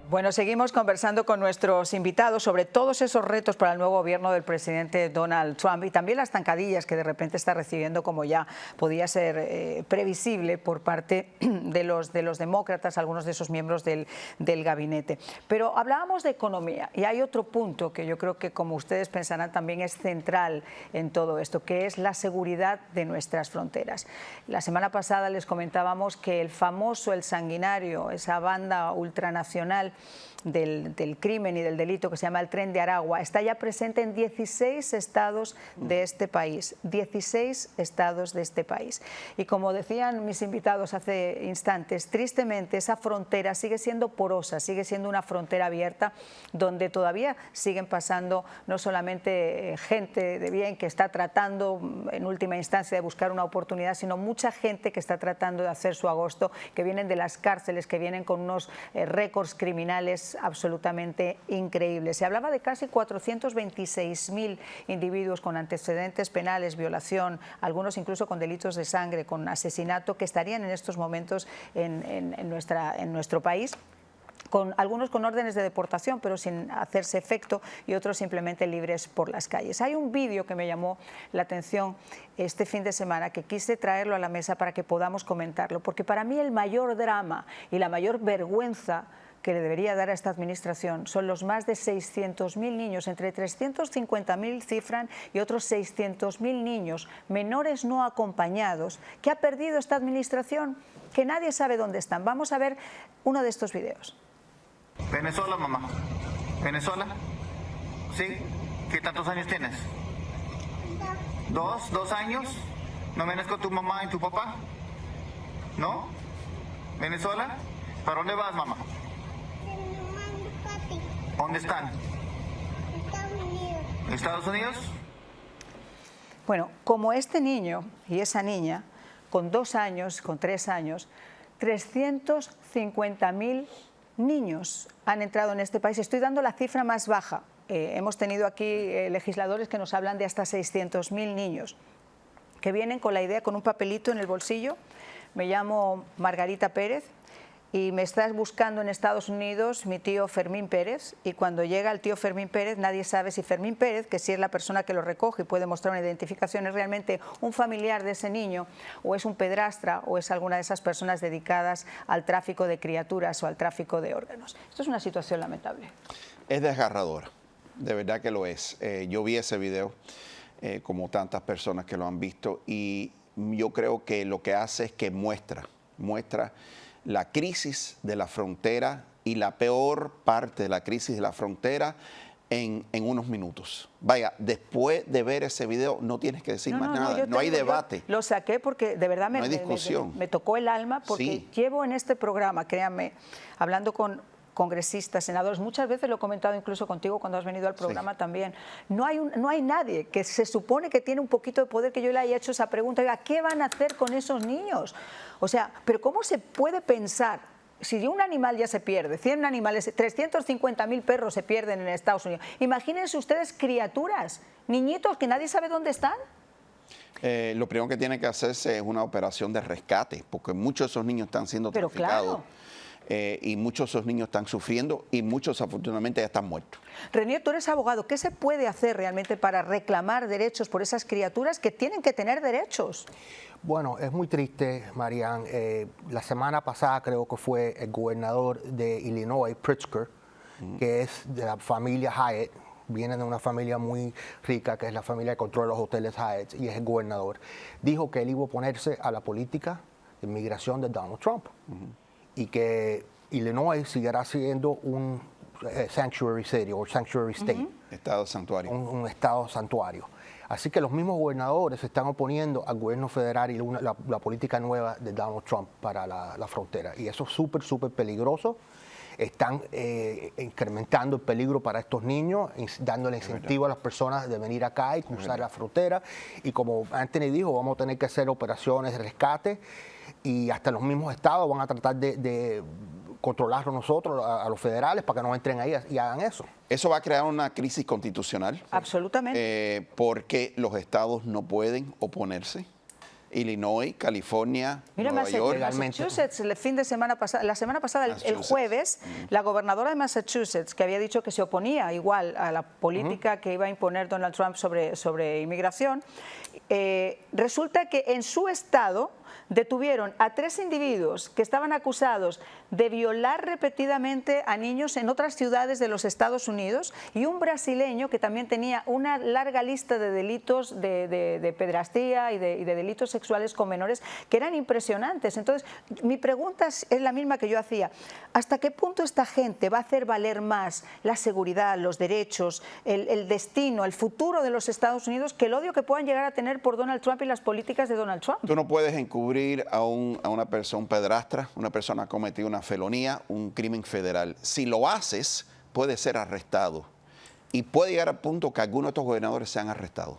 Bueno, seguimos conversando con nuestros invitados sobre todos esos retos para el nuevo gobierno del presidente Donald Trump y también las zancadillas que de repente está recibiendo, como ya podía ser previsible por parte de los demócratas, algunos de esos miembros del gabinete. Pero hablábamos de economía y hay otro punto que yo creo que, como ustedes pensarán, también es central en todo esto, que es la seguridad de nuestras fronteras. La semana pasada les comentábamos que el famoso, el sanguinario, esa banda ultranacional del crimen y del delito que se llama el Tren de Aragua, está ya presente en 16 estados de este país. 16 estados de este país. Y como decían mis invitados hace instantes, tristemente esa frontera sigue siendo porosa, sigue siendo una frontera abierta donde todavía siguen pasando no solamente gente de bien que está tratando en última instancia de buscar una oportunidad, sino mucha gente que está tratando de hacer su agosto, que vienen de las cárceles, que vienen con unos récords criminales absolutamente increíbles. Se hablaba de casi 426.000 individuos con antecedentes penales, violación, algunos incluso con delitos de sangre, con asesinato, que estarían en estos momentos en nuestro país. Algunos con órdenes de deportación, pero sin hacerse efecto, y otros simplemente libres por las calles. Hay un vídeo que me llamó la atención este fin de semana, que quise traerlo a la mesa para que podamos comentarlo, porque para mí el mayor drama y la mayor vergüenza que le debería dar a esta administración son los más de 600.000 niños, entre 350.000 cifran y otros 600.000 niños menores no acompañados que ha perdido esta administración, que nadie sabe dónde están. Vamos a ver uno de estos videos. Venezuela, mamá. ¿Venezuela? ¿Sí? ¿Qué tantos años tienes? ¿2 años? ¿No vienes con tu mamá y tu papá? ¿No? ¿Venezuela? ¿Para dónde vas, mamá? ¿Dónde están? ¿Estados Unidos? Bueno, como este niño y esa niña, con 2 años, con 3 años, 350.000 niños han entrado en este país. Estoy dando la cifra más baja. Hemos tenido aquí legisladores que nos hablan de hasta 600.000 niños que vienen con la idea, con un papelito en el bolsillo. Me llamo Margarita Pérez y me estás buscando en Estados Unidos mi tío Fermín Pérez, y cuando llega el tío Fermín Pérez nadie sabe si Fermín Pérez, que sí es la persona que lo recoge y puede mostrar una identificación, es realmente un familiar de ese niño, o es un pedrastra, o es alguna de esas personas dedicadas al tráfico de criaturas o al tráfico de órganos. Esto es una situación lamentable. Es desgarradora, de verdad que lo es. Yo vi ese video, como tantas personas que lo han visto, y yo creo que lo que hace es que muestra la crisis de la frontera y la peor parte de la crisis de la frontera en unos minutos. Vaya, después de ver ese video no tienes que decir más nada, no hay debate. Lo saqué porque de verdad no hay discusión. me tocó el alma, porque sí, llevo en este programa, créanme, hablando con congresistas, senadores, muchas veces lo he comentado incluso contigo cuando has venido al programa, sí, también. No hay nadie que se supone que tiene un poquito de poder que yo le haya hecho esa pregunta, oiga, ¿qué van a hacer con esos niños? O sea, pero ¿cómo se puede pensar? Si un animal ya se pierde, 100 animales, 350.000 perros se pierden en Estados Unidos. Imagínense ustedes criaturas, niñitos que nadie sabe dónde están. Lo primero que tiene que hacerse es una operación de rescate, porque muchos de esos niños están siendo traficados. Claro. Y muchos de esos niños están sufriendo y muchos afortunadamente ya están muertos. Renier, tú eres abogado. ¿Qué se puede hacer realmente para reclamar derechos por esas criaturas que tienen que tener derechos? Bueno, es muy triste, Marianne. La semana pasada creo que fue el gobernador de Illinois, Pritzker, que es de la familia Hyatt, viene de una familia muy rica, que es la familia que controla los hoteles Hyatt, y es el gobernador. Dijo que él iba a oponerse a la política de inmigración de Donald Trump. Y que Illinois seguirá siendo un sanctuary city o sanctuary state. Estado santuario. Un estado santuario. Así que los mismos gobernadores se están oponiendo al gobierno federal y la política nueva de Donald Trump para la frontera. Y eso es súper, súper peligroso. Están incrementando el peligro para estos niños, dándole incentivo a las personas de venir acá y cruzar la frontera. Y como Anthony dijo, vamos a tener que hacer operaciones de rescate y hasta los mismos estados van a tratar de controlarlo nosotros, a los federales, para que no entren ahí y hagan eso. Eso va a crear una crisis constitucional. Absolutamente. Porque los estados no pueden oponerse. Illinois, California, Nueva York. Massachusetts, la semana pasada, el jueves, la gobernadora de Massachusetts, que había dicho que se oponía igual a la política que iba a imponer Donald Trump sobre inmigración, resulta que en su estado detuvieron a 3 individuos que estaban acusados de violar repetidamente a niños en otras ciudades de los Estados Unidos y un brasileño que también tenía una larga lista de delitos de pederastía y de delitos sexuales con menores que eran impresionantes. Entonces, mi pregunta es la misma que yo hacía. ¿Hasta qué punto esta gente va a hacer valer más la seguridad, los derechos, el destino, el futuro de los Estados Unidos que el odio que puedan llegar a tener por Donald Trump y las políticas de Donald Trump? Tú no puedes encubrir a una persona, un pedrastra, una persona que ha cometido una felonía, un crimen federal. Si lo haces, puede ser arrestado. Y puede llegar al punto que algunos de estos gobernadores sean arrestados.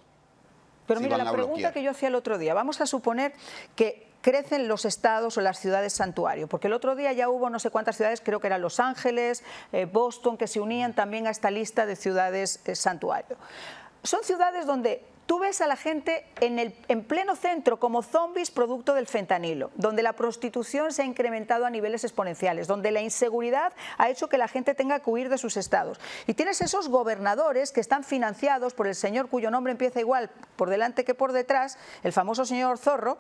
Pero mira, la pregunta que yo hacía el otro día, vamos a suponer que crecen los estados o las ciudades santuario, porque el otro día ya hubo no sé cuántas ciudades, creo que eran Los Ángeles, Boston, que se unían también a esta lista de ciudades santuario. Son ciudades donde tú ves a la gente en pleno centro como zombies producto del fentanilo, donde la prostitución se ha incrementado a niveles exponenciales, donde la inseguridad ha hecho que la gente tenga que huir de sus estados. Y tienes esos gobernadores que están financiados por el señor cuyo nombre empieza igual por delante que por detrás, el famoso señor Zorro,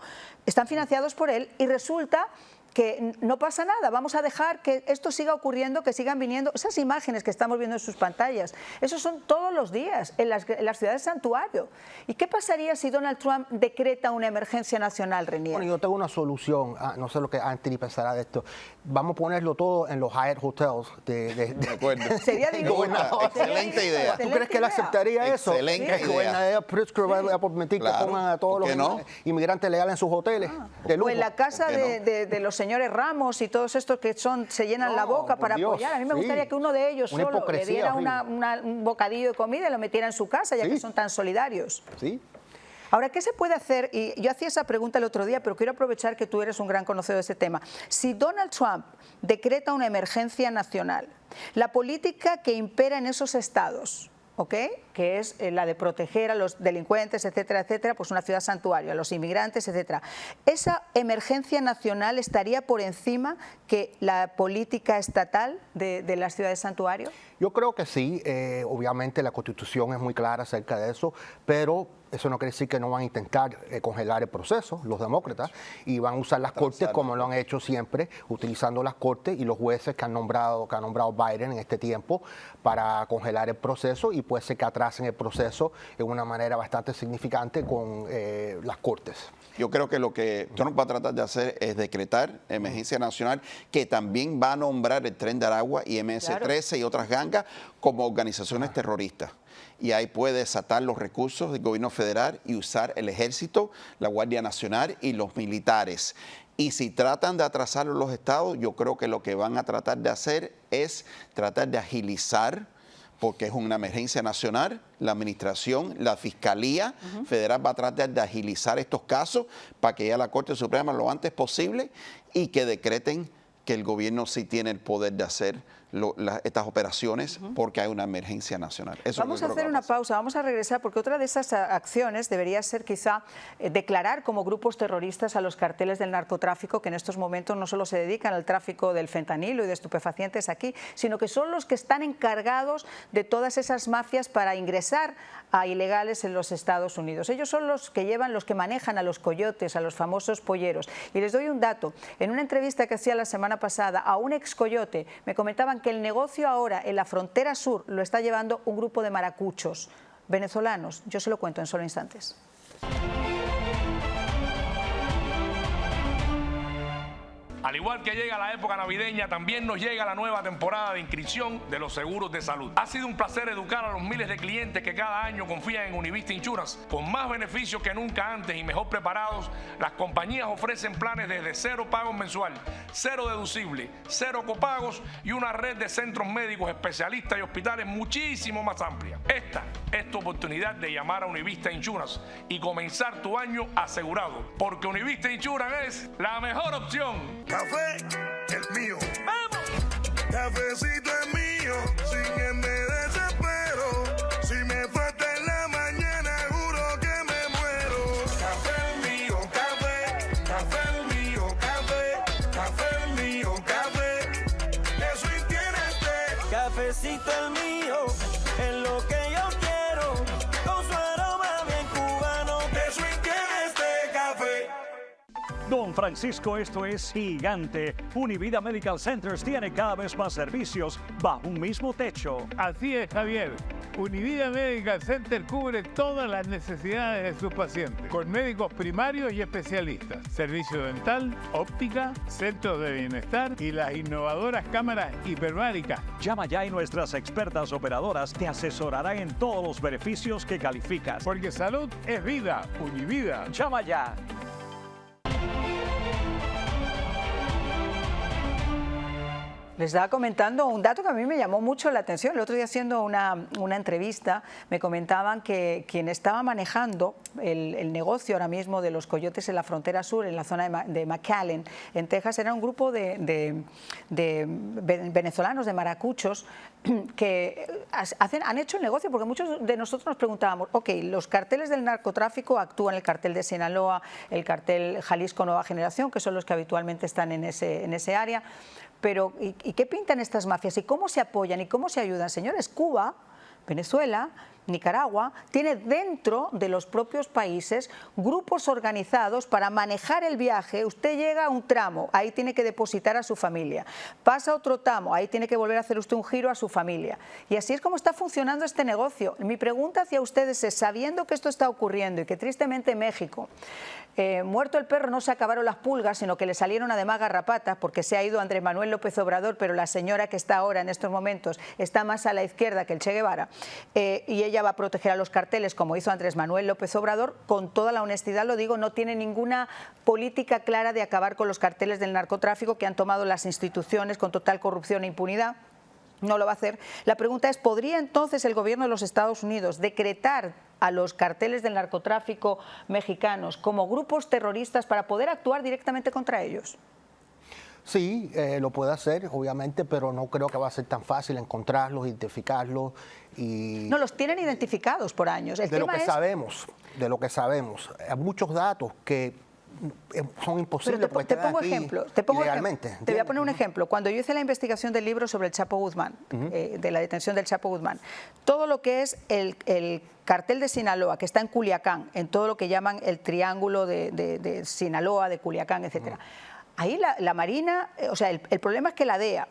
están financiados por él y resulta que no pasa nada, vamos a dejar que esto siga ocurriendo, que sigan viniendo. Esas imágenes que estamos viendo en sus pantallas, esos son todos los días en las ciudades santuario. ¿Y qué pasaría si Donald Trump decreta una emergencia nacional, Renier? Bueno, yo tengo una solución, no sé lo que Anthony pensará de esto. Vamos a ponerlo todo en los Hyatt Hotels. De acuerdo. Sería divino. Excelente idea. ¿Tú crees que él aceptaría eso? Excelente idea. Que el gobernador Pritzker va a permitir que pongan a todos los inmigrantes legales en sus hoteles de lujo. O en la casa de los señores Ramos y todos estos que se llenan la boca para apoyar. A mí me gustaría que uno de ellos solo le diera un bocadillo de comida y lo metiera en su casa, ya que son tan solidarios. Sí. Ahora, ¿qué se puede hacer? Y yo hacía esa pregunta el otro día, pero quiero aprovechar que tú eres un gran conocedor de ese tema. Si Donald Trump decreta una emergencia nacional, la política que impera en esos estados, que es la de proteger a los delincuentes, etcétera, etcétera, pues una ciudad santuario, a los inmigrantes, etcétera. ¿Esa emergencia nacional estaría por encima que la política estatal de las ciudades santuario? Yo creo que sí, obviamente la Constitución es muy clara acerca de eso, pero eso no quiere decir que no van a intentar congelar el proceso, los demócratas, y van a usar las cortes como lo han hecho siempre, utilizando las cortes y los jueces que ha nombrado Biden en este tiempo para congelar el proceso, y puede ser que atrasen el proceso de una manera bastante significante con las cortes. Yo creo que lo que Trump va a tratar de hacer es decretar emergencia nacional, que también va a nombrar el Tren de Aragua y MS-13 y otras gangas como organizaciones terroristas. Y ahí puede desatar los recursos del gobierno federal y usar el ejército, la Guardia Nacional y los militares. Y si tratan de atrasarlo los estados, yo creo que lo que van a tratar de hacer es tratar de agilizar, porque es una emergencia nacional, la administración, la Fiscalía Federal va a tratar de agilizar estos casos para que llegue a la Corte Suprema lo antes posible y que decreten que el gobierno sí tiene el poder de hacer estas operaciones porque hay una emergencia nacional. Vamos a hacer una pausa, vamos a regresar porque otra de esas acciones debería ser quizá declarar como grupos terroristas a los carteles del narcotráfico que en estos momentos no solo se dedican al tráfico del fentanilo y de estupefacientes aquí, sino que son los que están encargados de todas esas mafias para ingresar a ilegales en los Estados Unidos. Ellos son los que los que manejan a los coyotes, a los famosos polleros. Y les doy un dato. En una entrevista que hacía la semana pasada a un ex coyote me comentaban que el negocio ahora en la frontera sur lo está llevando un grupo de maracuchos venezolanos. Yo se lo cuento en solo instantes. Al igual que llega la época navideña, también nos llega la nueva temporada de inscripción de los seguros de salud. Ha sido un placer educar a los miles de clientes que cada año confían en Univista Insurance. Con más beneficios que nunca antes y mejor preparados, las compañías ofrecen planes desde 0 pagos mensual, 0 deducible, 0 copagos y una red de centros médicos, especialistas y hospitales muchísimo más amplia. Esta es tu oportunidad de llamar a Univista Insurance y comenzar tu año asegurado, porque Univista Insurance es la mejor opción. Café, el mío. ¡Vamos! Cafecito es mío, sin él me desespero. Si me falta en la mañana, juro que me muero. Café el mío, café el mío, café el mío, café. Eso tiene usted. Cafecito el mío, es lo que yo quiero, con su aroma bien cubano. Eso tiene este café. Don Francisco, esto es gigante. Univida Medical Centers tiene cada vez más servicios bajo un mismo techo. Así es, Javier. Univida Medical Center cubre todas las necesidades de sus pacientes, con médicos primarios y especialistas, servicio dental, óptica, centros de bienestar y las innovadoras cámaras hiperbáricas. Llama ya y nuestras expertas operadoras te asesorarán en todos los beneficios que calificas. Porque salud es vida. Univida. Llama ya. Les estaba comentando un dato que a mí me llamó mucho la atención. El otro día, haciendo una entrevista, me comentaban que quien estaba manejando el negocio ahora mismo de los coyotes en la frontera sur, en la zona de McAllen, en Texas, era un grupo de venezolanos, de maracuchos, que han hecho el negocio, porque muchos de nosotros nos preguntábamos, ok, los carteles del narcotráfico actúan, el cartel de Sinaloa, el cartel Jalisco Nueva Generación, que son los que habitualmente están en ese área. Pero, ¿y qué pintan estas mafias? ¿Y cómo se apoyan? ¿Y cómo se ayudan? Señores, Cuba, Venezuela, Nicaragua, tiene dentro de los propios países grupos organizados para manejar el viaje. Usted llega a un tramo, ahí tiene que depositar a su familia. Pasa a otro tramo, ahí tiene que volver a hacer usted un giro a su familia. Y así es como está funcionando este negocio. Mi pregunta hacia ustedes es, sabiendo que esto está ocurriendo y que tristemente en México, muerto el perro no se acabaron las pulgas, sino que le salieron además garrapatas, porque se ha ido Andrés Manuel López Obrador, pero la señora que está ahora en estos momentos está más a la izquierda que el Che Guevara, y ella va a proteger a los carteles como hizo Andrés Manuel López Obrador. Con toda la honestidad lo digo, no tiene ninguna política clara de acabar con los carteles del narcotráfico que han tomado las instituciones con total corrupción e impunidad. No lo va a hacer. La pregunta es, ¿podría entonces el gobierno de los Estados Unidos decretar a los carteles del narcotráfico mexicanos como grupos terroristas para poder actuar directamente contra ellos? Sí, lo puede hacer, obviamente, pero no creo que va a ser tan fácil encontrarlos, identificarlos. Y no, los tienen identificados por años. De lo que sabemos, hay muchos datos que son imposibles. Pero te pongo ejemplo. Te voy a poner un ejemplo. Cuando yo hice la investigación del libro sobre el Chapo Guzmán, de la detención del Chapo Guzmán, todo lo que es el cartel de Sinaloa, que está en Culiacán, en todo lo que llaman el triángulo de Sinaloa, de Culiacán, etcétera. Ahí la Marina, o sea, el problema es que la DEA,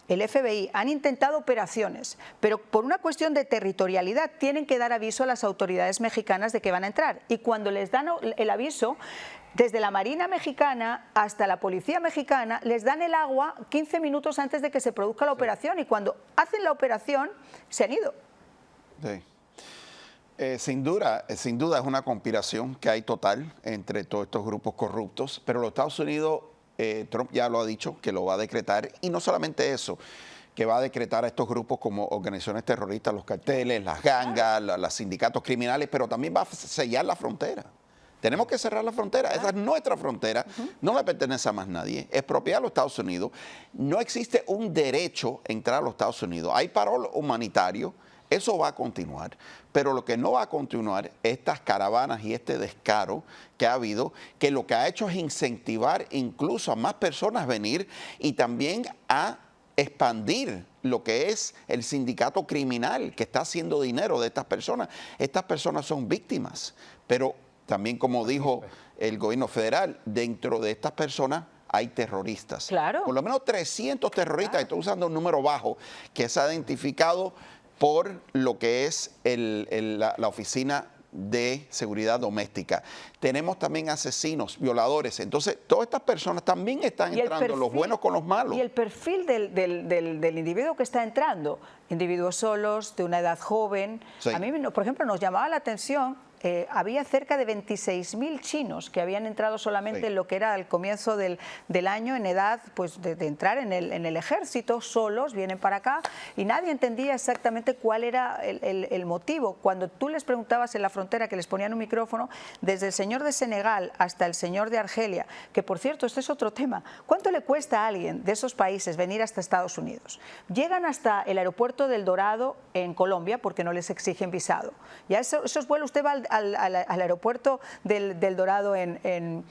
el FBI han intentado operaciones, pero por una cuestión de territorialidad tienen que dar aviso a las autoridades mexicanas de que van a entrar. Y cuando les dan el aviso, desde la Marina mexicana hasta la Policía mexicana, les dan el agua 15 minutos antes de que se produzca la operación, y cuando hacen la operación se han ido. Sí. Sin duda es una conspiración que hay total entre todos estos grupos corruptos, pero los Estados Unidos, Trump ya lo ha dicho, que lo va a decretar, y no solamente eso, que va a decretar a estos grupos como organizaciones terroristas, los carteles, las gangas, los sindicatos criminales, pero también va a sellar la frontera. Tenemos que cerrar la frontera, esa es nuestra frontera, no le pertenece a más nadie, es propiedad de los Estados Unidos. No existe un derecho a entrar a los Estados Unidos, hay parol humanitario, eso va a continuar, pero lo que no va a continuar, estas caravanas y este descaro que ha habido, que lo que ha hecho es incentivar incluso a más personas a venir y también a expandir lo que es el sindicato criminal que está haciendo dinero de estas personas. Estas personas son víctimas, pero también, como dijo el gobierno federal, dentro de estas personas hay terroristas. Claro. Por lo menos 300 terroristas, estoy usando un número bajo, que se ha identificado por lo que es la oficina de seguridad doméstica. Tenemos también asesinos, violadores. Entonces, todas estas personas también están entrando, los buenos con los malos. Y el perfil del individuo que está entrando, individuos solos, de una edad joven. Sí. A mí, por ejemplo, nos llamaba la atención, había cerca de 26.000 chinos que habían entrado solamente en lo que era al comienzo del año, en edad pues, de entrar en el ejército, solos, vienen para acá, y nadie entendía exactamente cuál era el motivo. Cuando tú les preguntabas en la frontera, que les ponían un micrófono, desde el señor de Senegal hasta el señor de Argelia, que por cierto, este es otro tema, ¿cuánto le cuesta a alguien de esos países venir hasta Estados Unidos? Llegan hasta el aeropuerto del Dorado en Colombia, porque no les exigen visado. Ya esos vuelos, usted va al aeropuerto del Dorado en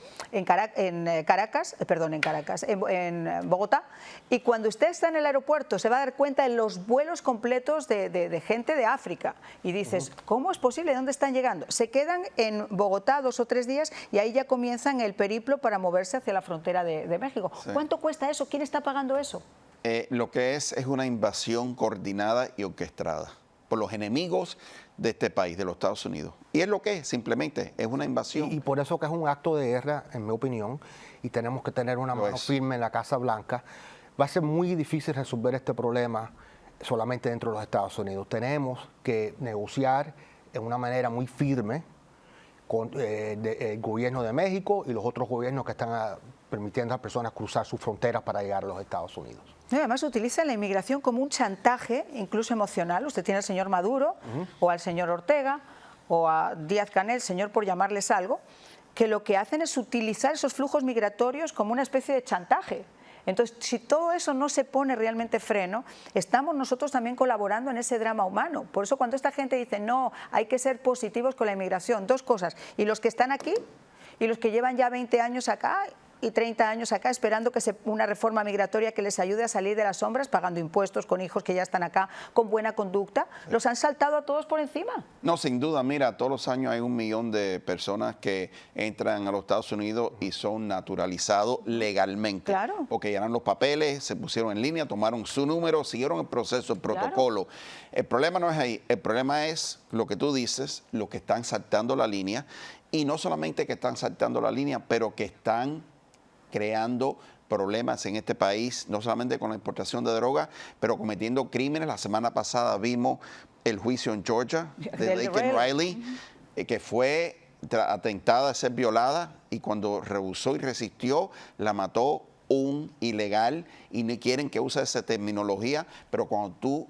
Bogotá, y cuando usted está en el aeropuerto se va a dar cuenta de los vuelos completos de gente de África, y dices, ¿cómo es posible? ¿Dónde están llegando? Se quedan en Bogotá 2 o 3 días y ahí ya comienzan el periplo para moverse hacia la frontera de México. Sí. ¿Cuánto cuesta eso? ¿Quién está pagando eso? Lo que es una invasión coordinada y orquestada por los enemigos de este país, de los Estados Unidos. Y es lo que es, simplemente, es una invasión. Y por eso que es un acto de guerra, en mi opinión, y tenemos que tener una mano firme en la Casa Blanca. Va a ser muy difícil resolver este problema solamente dentro de los Estados Unidos. Tenemos que negociar de una manera muy firme con el gobierno de México y los otros gobiernos que están permitiendo a las personas cruzar sus fronteras para llegar a los Estados Unidos. No, además utilizan la inmigración como un chantaje, incluso emocional. Usted tiene al señor Maduro o al señor Ortega o a Díaz-Canel, señor por llamarles algo, que lo que hacen es utilizar esos flujos migratorios como una especie de chantaje. Entonces, si todo eso no se pone realmente freno, estamos nosotros también colaborando en ese drama humano. Por eso cuando esta gente dice, no, hay que ser positivos con la inmigración, 2 cosas, y los que están aquí y los que llevan ya 20 años acá y 30 años acá esperando que una reforma migratoria que les ayude a salir de las sombras, pagando impuestos, con hijos que ya están acá, con buena conducta, los han saltado a todos por encima. No, sin duda, mira, todos los años hay 1 millón de personas que entran a los Estados Unidos y son naturalizados legalmente. Claro. Porque llenaron los papeles, se pusieron en línea, tomaron su número, siguieron el proceso, el protocolo. Claro. El problema no es ahí, el problema es lo que tú dices, los que están saltando la línea, y no solamente que están saltando la línea, pero que están creando problemas en este país, no solamente con la importación de droga, pero cometiendo crímenes. La semana pasada vimos el juicio en Georgia de Laken Riley, que fue atentada a ser violada, y cuando rehusó y resistió, la mató un ilegal, y no quieren que use esa terminología, pero cuando tú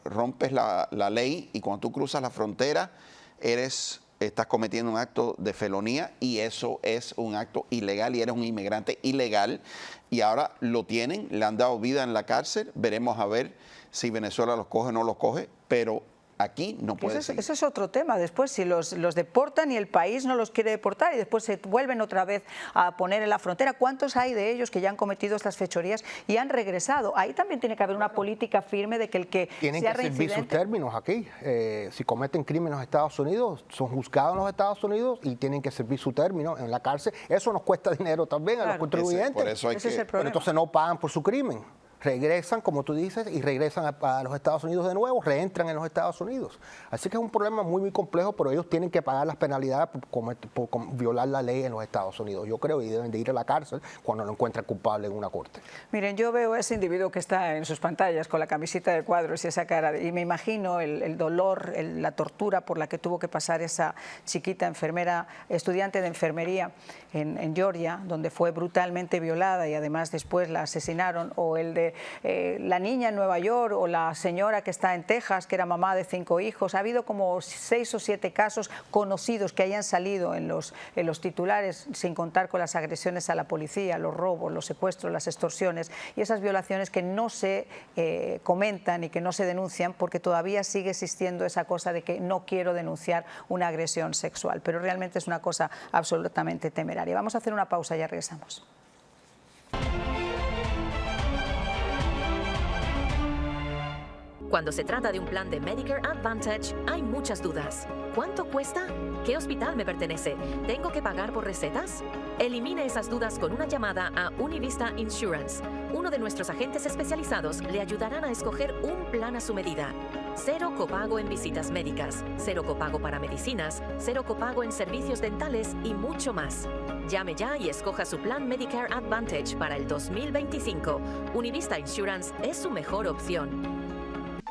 rompes la ley y cuando tú cruzas la frontera, estás cometiendo un acto de felonía, y eso es un acto ilegal, y eres un inmigrante ilegal, y ahora lo tienen, le han dado vida en la cárcel. Veremos a ver si Venezuela los coge o no los coge, pero aquí no puede ser. Ese es otro tema. Después, si los deportan y el país no los quiere deportar y después se vuelven otra vez a poner en la frontera, ¿cuántos hay de ellos que ya han cometido estas fechorías y han regresado? Ahí también tiene que haber una política firme de que el que tienen sea que servir sus términos aquí. Si cometen crímenes en los Estados Unidos, son juzgados en los Estados Unidos y tienen que servir su término en la cárcel. Eso nos cuesta dinero también a los contribuyentes. Por eso ese es el problema. Pero entonces no pagan por su crimen. Regresan, como tú dices, y regresan a los Estados Unidos de nuevo, reentran en los Estados Unidos. Así que es un problema muy, muy complejo, pero ellos tienen que pagar las penalidades por violar la ley en los Estados Unidos. Yo creo que deben de ir a la cárcel cuando lo encuentran culpable en una corte. Miren, yo veo a ese individuo que está en sus pantallas con la camiseta de cuadros y esa cara, y me imagino el dolor, la tortura por la que tuvo que pasar esa chiquita enfermera, estudiante de enfermería en Georgia, donde fue brutalmente violada y además después la asesinaron, o el de la niña en Nueva York, o la señora que está en Texas, que era mamá de 5 hijos. Ha habido como 6 o 7 casos conocidos que hayan salido en los titulares, sin contar con las agresiones a la policía, los robos, los secuestros, las extorsiones y esas violaciones que no se comentan y que no se denuncian, porque todavía sigue existiendo esa cosa de que no quiero denunciar una agresión sexual, pero realmente es una cosa absolutamente temeraria. Vamos a hacer una pausa y ya regresamos. Cuando se trata de un plan de Medicare Advantage, hay muchas dudas. ¿Cuánto cuesta? ¿Qué hospital me pertenece? ¿Tengo que pagar por recetas? Elimine esas dudas con una llamada a Univista Insurance. Uno de nuestros agentes especializados le ayudarán a escoger un plan a su medida. cero copago en visitas médicas, cero copago para medicinas, cero copago en servicios dentales y mucho más. Llame ya y escoja su plan Medicare Advantage para el 2025. Univista Insurance es su mejor opción.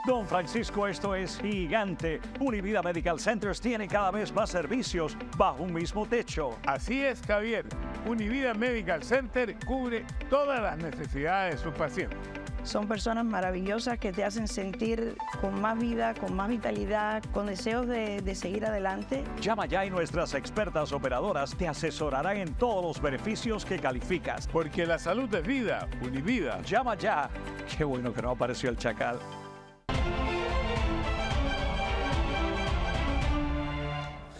Don Francisco, esto es gigante. Univida Medical Centers tiene cada vez más servicios bajo un mismo techo. Así es, Javier. Univida Medical Center cubre todas las necesidades de sus pacientes. Son personas maravillosas que te hacen sentir con más vida, con más vitalidad, con deseos de seguir adelante. Llama ya y nuestras expertas operadoras te asesorarán en todos los beneficios que calificas. Porque la salud es vida. Univida. Llama ya. Qué bueno que no apareció el chacal.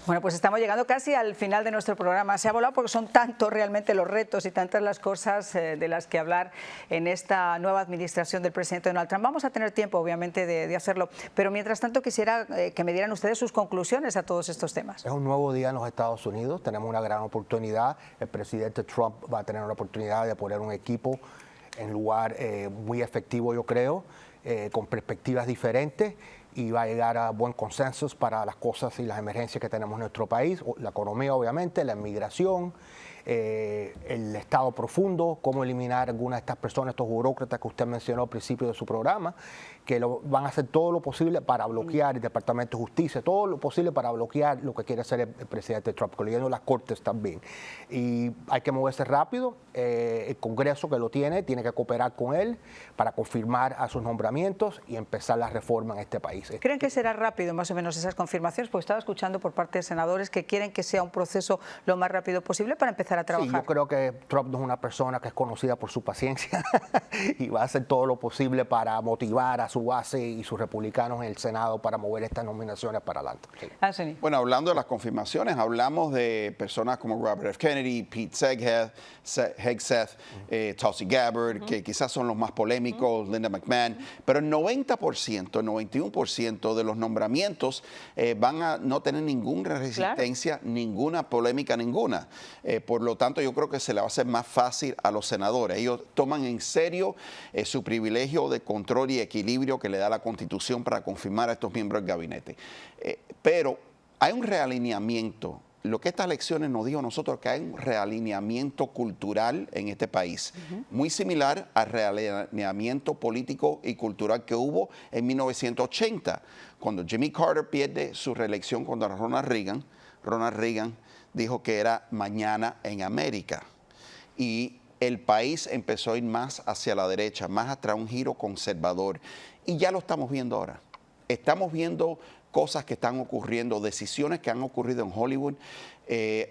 Bueno, pues estamos llegando casi al final de nuestro programa. Se ha volado porque son tantos realmente los retos y tantas las cosas de las que hablar en esta nueva administración del presidente Donald Trump. Vamos a tener tiempo, obviamente, de hacerlo, pero mientras tanto quisiera que me dieran ustedes sus conclusiones a todos estos temas. Es un nuevo día en los Estados Unidos, tenemos una gran oportunidad. El presidente Trump va a tener una oportunidad de poner un equipo en lugar muy efectivo, yo creo, con perspectivas diferentes, y va a llegar a buen consenso para las cosas y las emergencias que tenemos en nuestro país, la economía obviamente, la inmigración, el Estado profundo, cómo eliminar algunas de estas personas, estos burócratas que usted mencionó al principio de su programa, que van a hacer todo lo posible para bloquear el Departamento de Justicia, todo lo posible para bloquear lo que quiere hacer el presidente Trump, incluyendo las Cortes también. Y hay que moverse rápido, el Congreso que lo tiene que cooperar con él para confirmar a sus nombramientos y empezar la reforma en este país. ¿Creen que será rápido más o menos esas confirmaciones? Porque estaba escuchando por parte de senadores que quieren que sea un proceso lo más rápido posible para empezar a trabajar. Sí, yo creo que Trump no es una persona que es conocida por su paciencia y va a hacer todo lo posible para motivar a su base y sus republicanos en el Senado para mover estas nominaciones para adelante. Sí. Bueno, hablando de las confirmaciones, hablamos de personas como Robert F. Kennedy, Pete Hegseth, Tulsi Gabbard, que quizás son los más polémicos, Linda McMahon, pero el 90%, el 91% de los nombramientos van a no tener ninguna resistencia, ninguna polémica, ninguna. Por lo tanto, yo creo que se le va a hacer más fácil a los senadores. Ellos toman en serio su privilegio de control y equilibrio que le da la Constitución para confirmar a estos miembros del gabinete. Pero hay un realineamiento. Lo que estas elecciones nos dijo a nosotros, que hay un realineamiento cultural en este país, muy similar al realineamiento político y cultural que hubo en 1980, cuando Jimmy Carter pierde su reelección contra Ronald Reagan. Ronald Reagan dijo que era mañana en América. Y el país empezó a ir más hacia la derecha, más hacia un giro conservador. Y ya lo estamos viendo ahora. Estamos viendo cosas que están ocurriendo, decisiones que han ocurrido en Hollywood,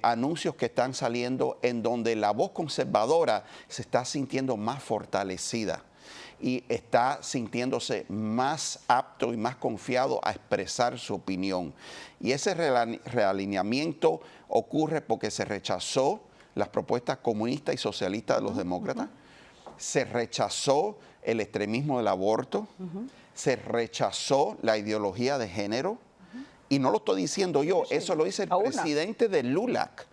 anuncios que están saliendo en donde la voz conservadora se está sintiendo más fortalecida y está sintiéndose más apto y más confiado a expresar su opinión. Y ese realineamiento ocurre porque se rechazó las propuestas comunistas y socialistas de los demócratas, se rechazó el extremismo del aborto, se rechazó la ideología de género, y no lo estoy diciendo yo, eso lo dice el presidente del LULAC.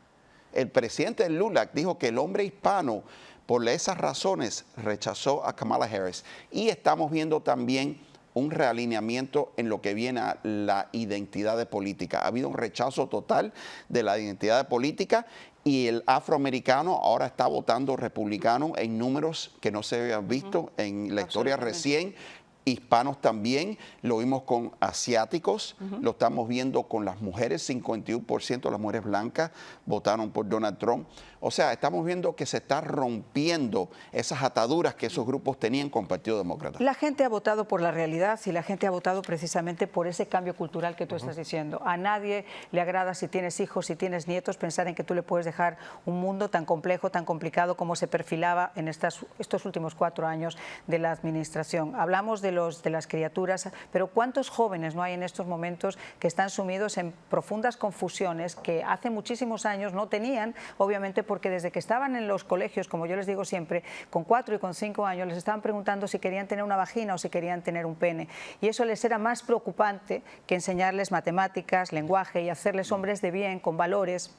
El presidente del LULAC dijo que el hombre hispano, por esas razones, rechazó a Kamala Harris. Y estamos viendo también un realineamiento en lo que viene a la identidad de política. Ha habido un rechazo total de la identidad de política, y el afroamericano ahora está votando republicano en números que no se habían visto en la historia recién. Hispanos también, lo vimos con asiáticos, lo estamos viendo con las mujeres, 51% de las mujeres blancas votaron por Donald Trump. O sea, estamos viendo que se está rompiendo esas ataduras que esos grupos tenían con el Partido Demócrata. La gente ha votado por la realidad y la gente ha votado precisamente por ese cambio cultural que tú estás diciendo. A nadie le agrada, si tienes hijos, si tienes nietos, pensar en que tú le puedes dejar un mundo tan complejo, tan complicado como se perfilaba en estos últimos 4 años de la administración. Hablamos de las criaturas, pero ¿cuántos jóvenes no hay en estos momentos que están sumidos en profundas confusiones que hace muchísimos años no tenían, obviamente porque desde que estaban en los colegios, como yo les digo siempre, con 4 y con 5 años les estaban preguntando si querían tener una vagina o si querían tener un pene, y eso les era más preocupante que enseñarles matemáticas, lenguaje y hacerles hombres de bien, con valores.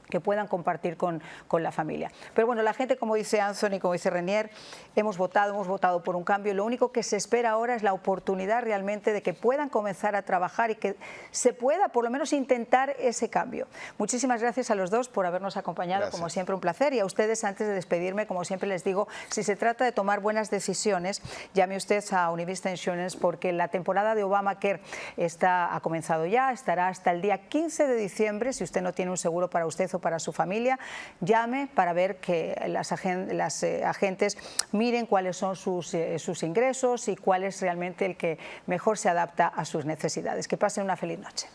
que puedan compartir con la familia. Pero bueno, la gente, como dice Anthony, como dice Renier, hemos votado por un cambio. Lo único que se espera ahora es la oportunidad realmente de que puedan comenzar a trabajar y que se pueda por lo menos intentar ese cambio. Muchísimas gracias a los dos por habernos acompañado, Gracias. como siempre un placer, y a ustedes, antes de despedirme, como siempre les digo, si se trata de tomar buenas decisiones, llame usted a Univista Insurance, porque la temporada de Obamacare ha comenzado ya, estará hasta el día 15 de diciembre. Si usted no tiene un seguro para usted o para su familia, llame para ver que las agentes miren cuáles son sus ingresos y cuál es realmente el que mejor se adapta a sus necesidades. Que pasen una feliz noche.